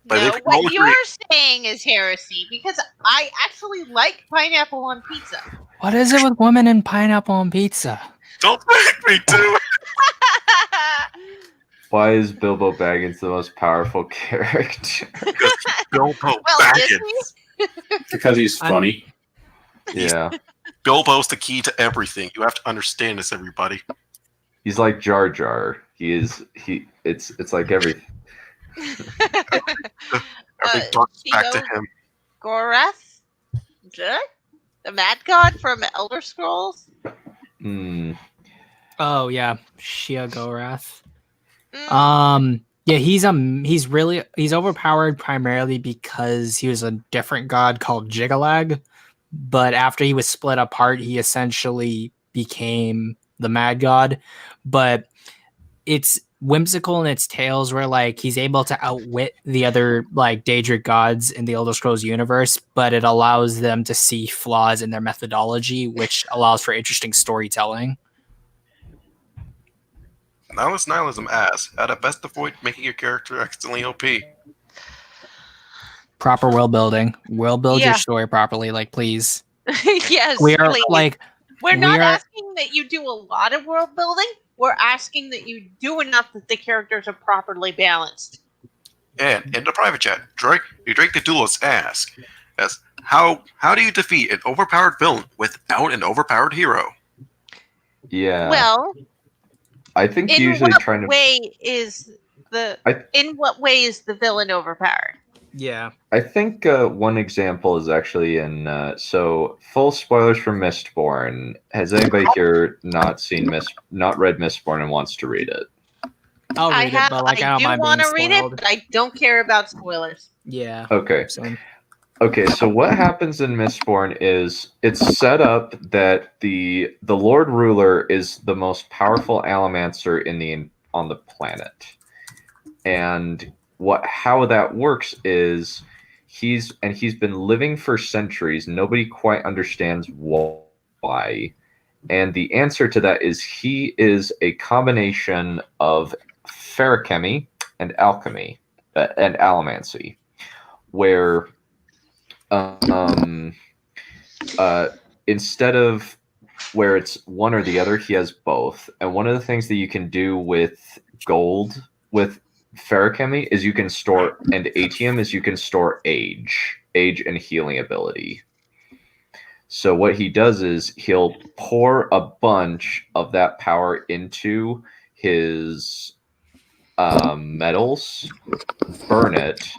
But no, what you're saying is heresy, because I actually like pineapple on pizza. What is it with women and pineapple on pizza? Don't make me do it! Why is Bilbo Baggins the most powerful character? Bilbo Baggins. Because he's funny. Yeah. Bilbo's the key to everything. You have to understand this, everybody. He's like Jar Jar. It's like every dark back to him. Gorath? The Mad God from Elder Scrolls? Hmm. Oh yeah, Sheogorath. Mm. Yeah, he's overpowered primarily because he was a different god called Jigalag, but after he was split apart, he essentially became the Mad God. But it's whimsical in its tales where like he's able to outwit the other like Daedric gods in the Elder Scrolls universe, but it allows them to see flaws in their methodology, which allows for interesting storytelling. Nihilism asks, how to best avoid making your character accidentally OP. Proper world building. World build your Yeah. story properly, like please. Yes, We are please. like We're we not are asking that you do a lot of world building. We're asking that you do enough that the characters are properly balanced. And in the private chat, Drake the Duelist asks, how do you defeat an overpowered villain without an overpowered hero? Yeah. Well, I think in usually what trying to. way is the villain overpowered? yeah. I think one example is actually in. So full spoilers for Mistborn. Has anybody here not read Mistborn and wants to read it? I'll read it, but like I don't do mind want being to read it, spoiled. but I don't care about spoilers. Yeah. Okay. Same. Okay, so what happens in Mistborn is it's set up that the Lord Ruler is the most powerful Allomancer on the planet, and how that works is he's been living for centuries. Nobody quite understands why, and the answer to that is he is a combination of feruchemy and alchemy and allomancy, where instead of where it's one or the other, he has both. And one of the things that you can do with gold, with feruchemy, is you can store, and atium is you can store age and healing ability. So what he does is he'll pour a bunch of that power into his metals, burn it,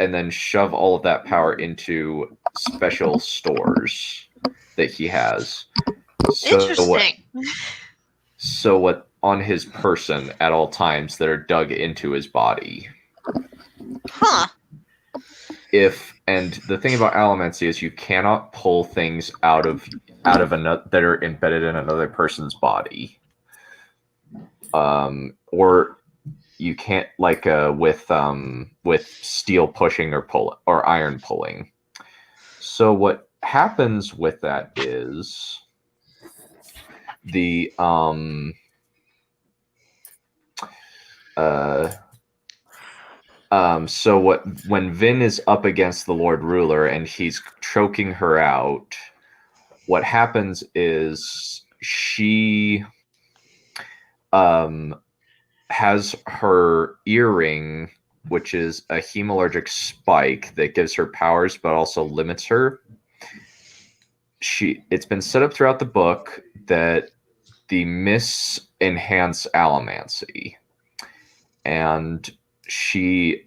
and then shove all of that power into special stores that he has. Interesting. So what on his person at all times that are dug into his body. Huh. And the thing about allomancy is you cannot pull things out of another that are embedded in another person's body. Or you can't like with steel pushing or iron pulling. So what happens with that is the so when Vin is up against the Lord Ruler and he's choking her out, what happens is she has her earring, which is a hemalurgic spike that gives her powers but also limits her. It's been set up throughout the book that the mists enhance allomancy, and she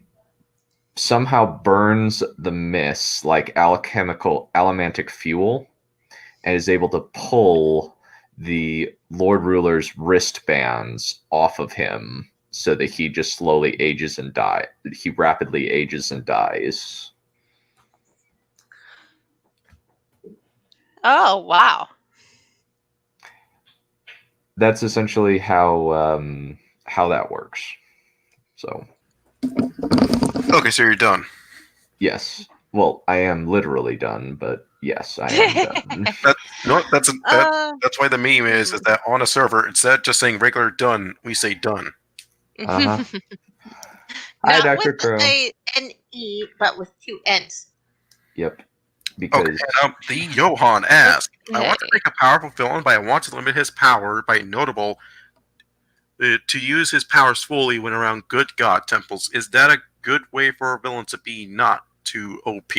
somehow burns the mists like allomantic fuel and is able to pull the Lord Ruler's wristbands off of him so that he just slowly ages and dies. He rapidly ages and dies. Oh, wow. That's essentially how that works. So. Okay, so you're done. Yes. Well, I am literally done, but yes, I am done. That's why the meme is that on a server, instead of just saying regular done, we say done. Uh-huh. Hi, Not Dr. with Crow. an E, but with two N's. Yep. Because the Johan asks, I want to make a powerful villain, but I want to limit his power by notable to use his powers fully when around good god temples. Is that a good way for a villain to be not too OP?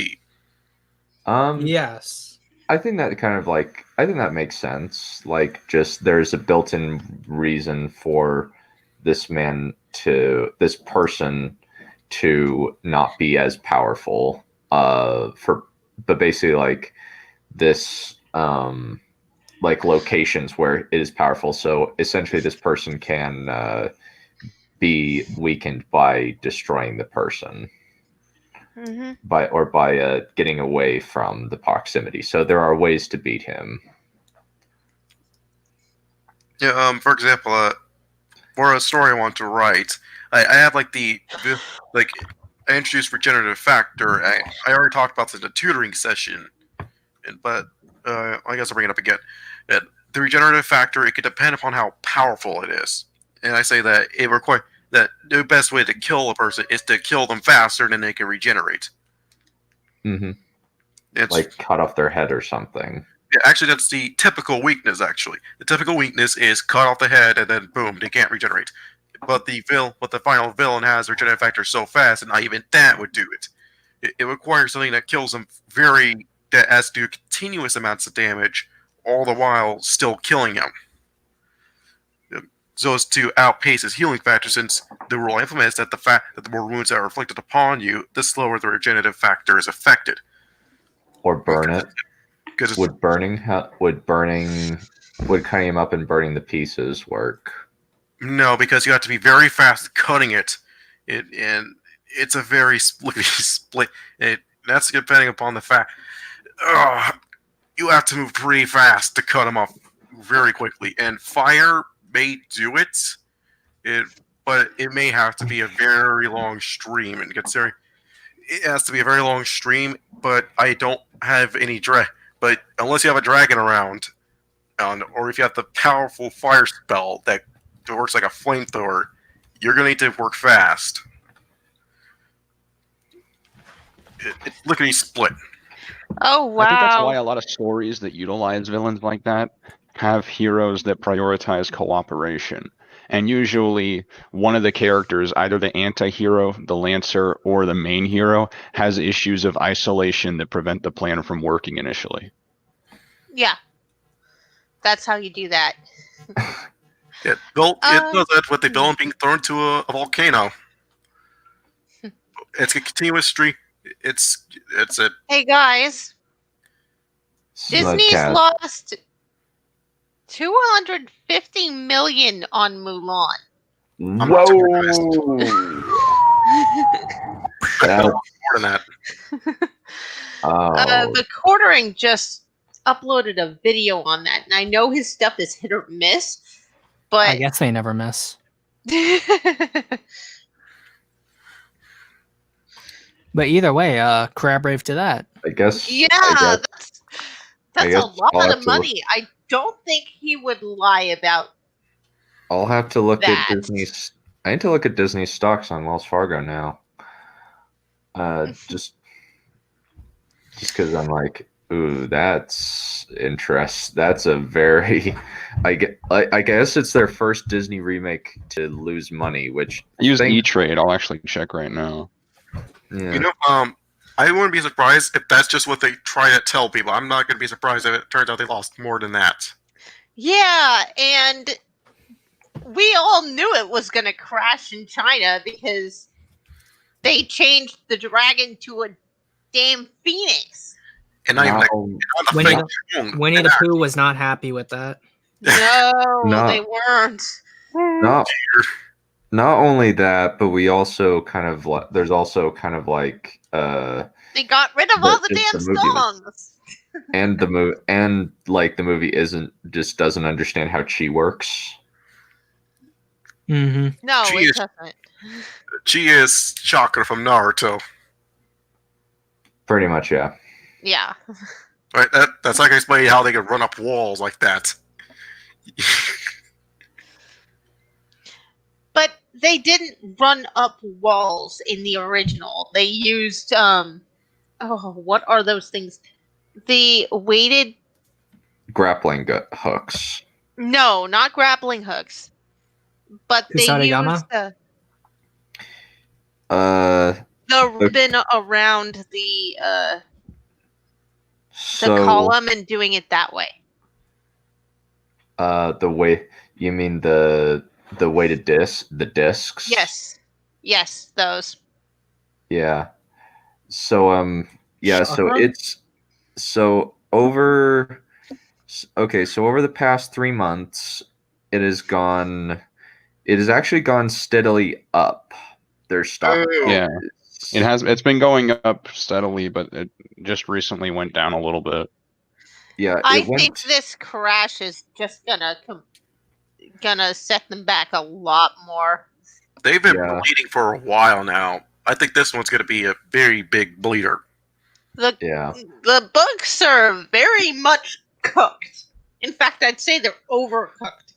Yes. I think that makes sense. Like, just there's a built-in reason for this person to not be as powerful for but basically like this like locations where it is powerful. So essentially, this person can be weakened by destroying the person. By getting away from the proximity. So there are ways to beat him. Yeah. For example, for a story I want to write, I have like like I introduced regenerative factor. I already talked about this in the tutoring session, but I guess I'll bring it up again. The regenerative factor, it could depend upon how powerful it is, and I say that it requires that the best way to kill a person is to kill them faster than they can regenerate. Mm-hmm. It's like cut off their head or something. Yeah, actually, that's the typical weakness. Actually, the typical weakness is cut off the head and then boom, they can't regenerate. But the final villain has regenerative factor so fast, and not even that would do it. It requires something that kills them that has to do continuous amounts of damage, all the while still killing him. So as to outpace his healing factor, since the rule implements that the fact that the more wounds that are inflicted upon you, the slower the regenerative factor is affected. Or burn it. Would cutting him up and burning the pieces work? No, because you have to be very fast cutting it. And it's a very split. That's depending upon the fact. You have to move pretty fast to cut him off very quickly. And fire may do it, but it may have to be a very long stream. And considering it has to be a very long stream, but I don't have any But unless you have a dragon around, or if you have the powerful fire spell that works like a flamethrower, you're going to need to work fast. It's lickety split. Oh, wow. I think that's why a lot of stories that utilize villains like that have heroes that prioritize cooperation. And usually one of the characters, either the anti-hero, the lancer, or the main hero, has issues of isolation that prevent the plan from working initially. Yeah. That's how you do that. It does that with the villain being thrown to a volcano. It's a continuous stream. It's a... Hey, guys. Disney's lost $250 million on Mulan. Whoa! That's more than that. The Quartering just uploaded a video on that, and I know his stuff is hit or miss, but I guess they never miss. But either way, crab rave to that. I guess. Yeah, that's a lot of money. I don't think he would lie about. I'll have to look that. at Disney's. I need to look at Disney stocks on Wells Fargo now. Just because I'm like, ooh, that's interest. That's a very. I guess it's their first Disney remake to lose money, which I use E-Trade. I'll actually check right now. Yeah. You know, I wouldn't be surprised if that's just what they try to tell people. I'm not going to be surprised if it turns out they lost more than that. Yeah, and we all knew it was going to crash in China because they changed the dragon to a damn phoenix. And not even Winnie the Pooh was not happy with that. No, they weren't. Not only that, but we also kind of there's also kind of like they got rid of all the damn songs. And the movie the movie doesn't understand how chi works. Mm-hmm. No, it doesn't. Chi is Chakra from Naruto. Pretty much, yeah. Yeah. Right. That's like explaining how they could run up walls like that. But they didn't run up walls in the original. They used what are those things? The weighted grappling hooks. No, not grappling hooks. But they used the ribbon around the column and doing it that way. The way you mean the weighted the discs? Yes, those. Yeah. So so So over the past 3 months, it has actually gone steadily up. Their stock. Yeah. It's been going up steadily, but it just recently went down a little bit. Yeah, I think this crash is just gonna set them back a lot more. They've been bleeding for a while now. I think this one's going to be a very big bleeder. The books are very much cooked. In fact, I'd say they're overcooked.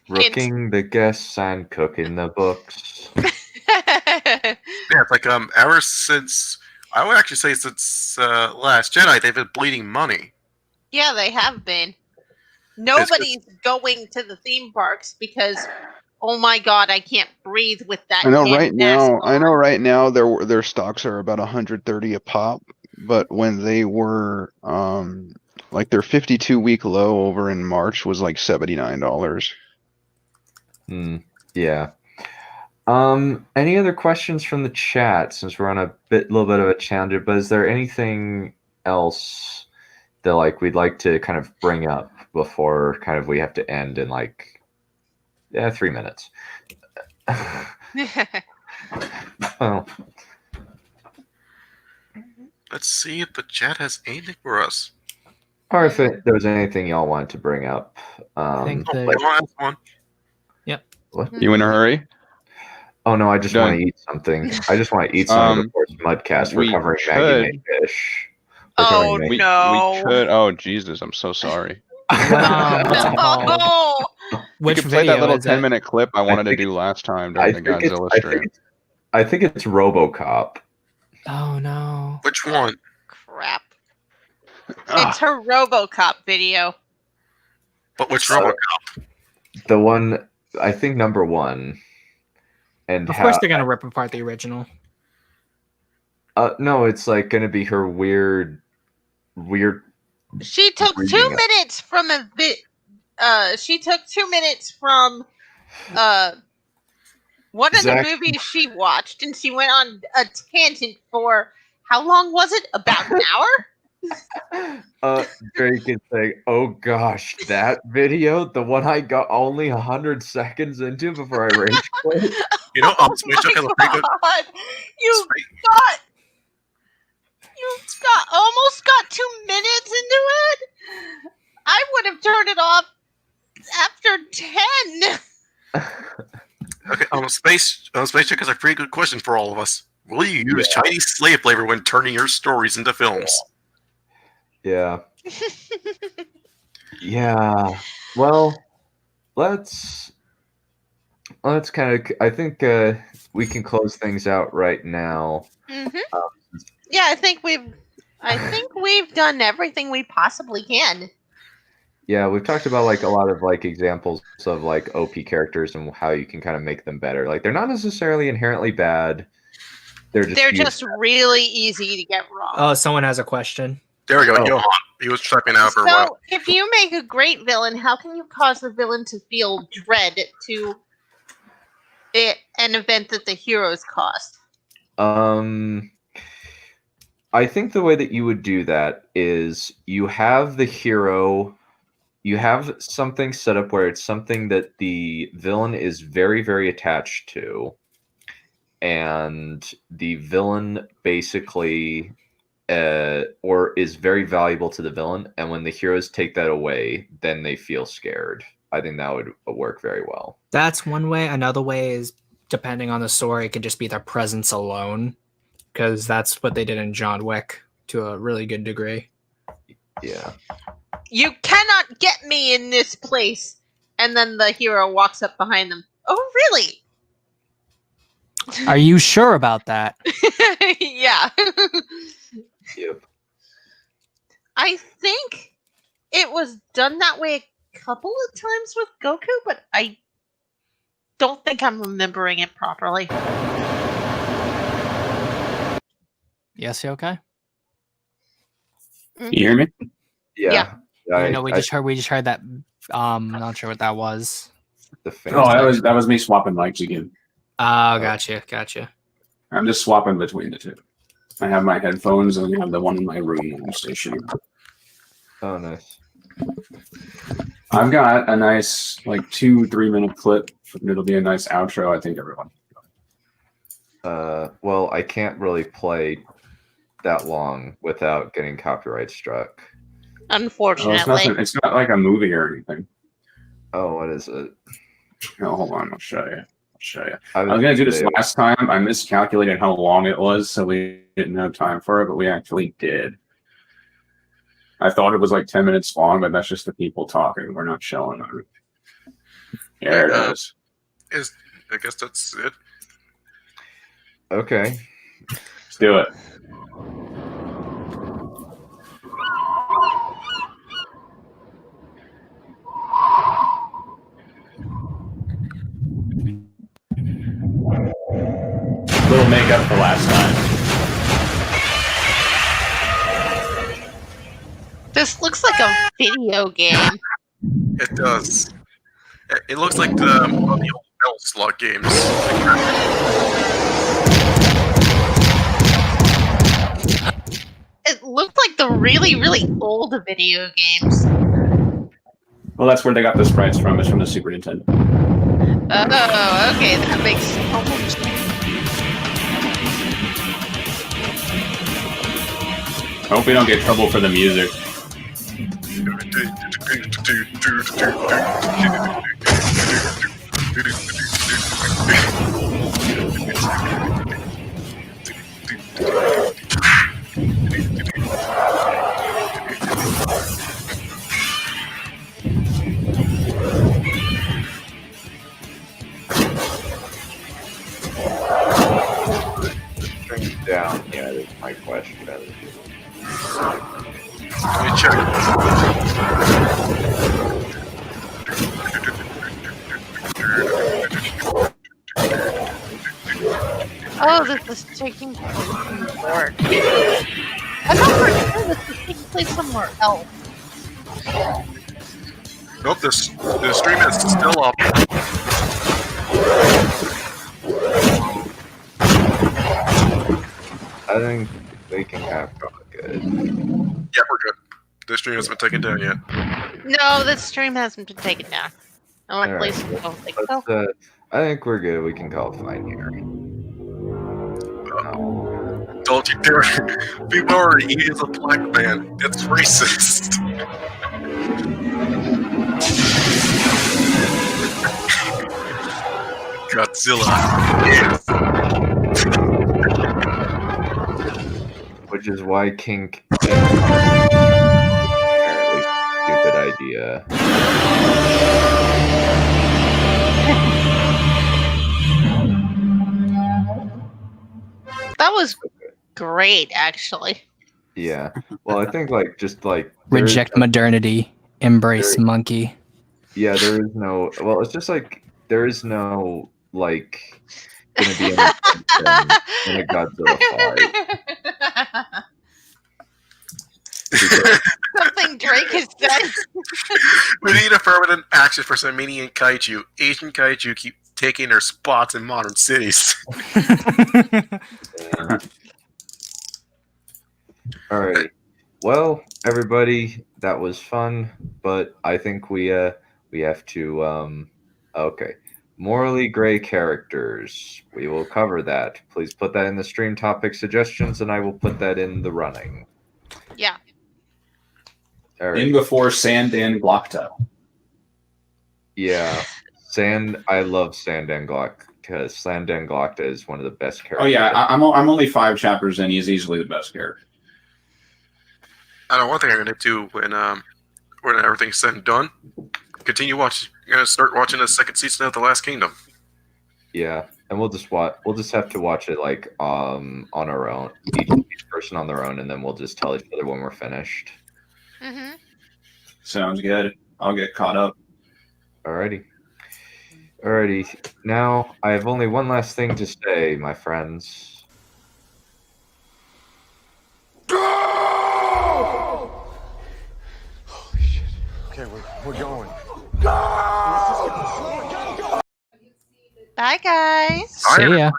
Rooking the guests and cooking the books. Yeah, it's like ever since, I would actually say since Last Jedi, they've been bleeding money. Yeah, they have been. Nobody's going to the theme parks because, oh my god, I can't breathe with that. I know right now their stocks are about 130 a pop, but when they were like their 52-week low over in March was like $79. Yeah. Any other questions from the chat, since we're on a little bit of a tangent, but is there anything else that we'd like to kind of bring up before kind of we have to end in 3 minutes? Well, let's see if the chat has anything for us. Or if there was anything y'all wanted to bring up. I think one. Yep. What? You in a hurry? Oh no, I just want to eat something. I just want to eat something before Mudcast. We're covering Maggie Fish. Oh no! We could. Oh Jesus, I'm so sorry. Which we could play that little is 10-minute clip I wanted to do last time during the Godzilla stream. I think it's RoboCop. Oh no! Which one? Crap! It's her RoboCop video. But which RoboCop? The one, I think, number 1. And of course they're gonna rip apart the original. No, it's gonna be her weird. She took 2 minutes from a bit. She took 2 minutes from one of the movies she watched, and she went on a tangent for how long was it? About an hour. Drake is saying, "Oh gosh, that video, the one I got only 100 seconds into before I rage quit." You know, You almost got 2 minutes into it. I would have turned it off after 10. Okay, Space Chick has a pretty good question for all of us. Will you use Chinese slave labor when turning your stories into films? Yeah. Yeah. Well, let's kind of. I think we can close things out right now. Mm-hmm. Yeah, I think we've done everything we possibly can. Yeah, we've talked about a lot of examples of OP characters and how you can kind of make them better. They're not necessarily inherently bad. They're just really easy to get wrong. Oh, someone has a question. There we go, Johan. He was typing out for a while. So, if you make a great villain, how can you cause the villain to feel dread to an event that the heroes caused? I think the way that you would do that is you have the hero, you have something set up where it's something that the villain is very, very attached to, and the villain basically or is very valuable to the villain, and when the heroes take that away, then they feel scared. I think that would work very well. That's one way. Another way is, depending on the story, it can just be their presence alone, because that's what they did in John Wick to a really good degree. Yeah. You cannot get me in this place. And then the hero walks up behind them. Oh, really? Are you sure about that? Yeah. Yep. I think it was done that way a couple of times with Goku, but I don't think I'm remembering it properly. Yes, you okay? You hear me? Yeah. We just heard that. I'm not sure what that was. Oh, that was me swapping mics again. Oh, gotcha. I'm just swapping between the two. I have my headphones and I have the one in my room station. Oh, nice. I've got a nice, like, 2-3 minute clip. It'll be a nice outro, I think, everyone. Well, I can't really play that long without getting copyright struck. Unfortunately. It's not like a movie or anything. Oh, what is it? No, hold on, I'll show you. I was gonna do this last time. I miscalculated how long it was, so we didn't have time for it, but we actually did. I thought it was like 10 minutes long, but that's just the people talking. We're not showing them. There it is. I guess that's it. Okay. Let's do it. Little makeup for last time. This looks like a video game. It does. It looks like the old Metal Slug games. It looked like the really, really old video games. Well, that's where they got the sprites from. It's from the Super Nintendo. Oh, okay, that makes so much sense. Hope we don't get trouble for the music. Down. Yeah, that's my question. Let me check. Oh, this is taking place somewhere. I thought for sure this was taking place somewhere else. Nope, the stream is still up. I think they can have good. Yeah, we're good. The stream hasn't been taken down yet. No, the stream hasn't been taken down. All right. Don't think so. I think we're good. We can call it fine here. Don't you dare. People are he is a black man. It's racist. Godzilla. Yes. Which is why King apparently stupid idea. That was great, actually. Yeah. Well, I think just Reject modernity, embrace monkey. Yeah, there is no. Well, it's just like there is no like gonna be in a Godzilla fight. Something Drake has said. We need affirmative action for some Armenian kaiju. Asian kaiju keep taking their spots in modern cities. Yeah. All right. Well, everybody, that was fun, but I think we have to okay. Morally gray characters. We will cover that. Please put that in the stream topic suggestions, and I will put that in the running. Yeah. All right. In before Sandan Glockta. Yeah. I love Sandan Glock because Sandan Glockta is one of the best characters. Oh yeah, I'm only 5 chapters in. He's easily the best character. I know one thing I'm gonna do when everything's said and done. Continue watching. You're gonna start watching the second season of The Last Kingdom. Yeah, and we'll just have to watch it like on our own, each person on their own, and then we'll just tell each other when we're finished. Mm-hmm. Sounds good. I'll get caught up. Alrighty. Now I have only one last thing to say, my friends. Holy shit. Okay, we're going. Bye, guys. See ya.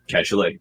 Catch you later.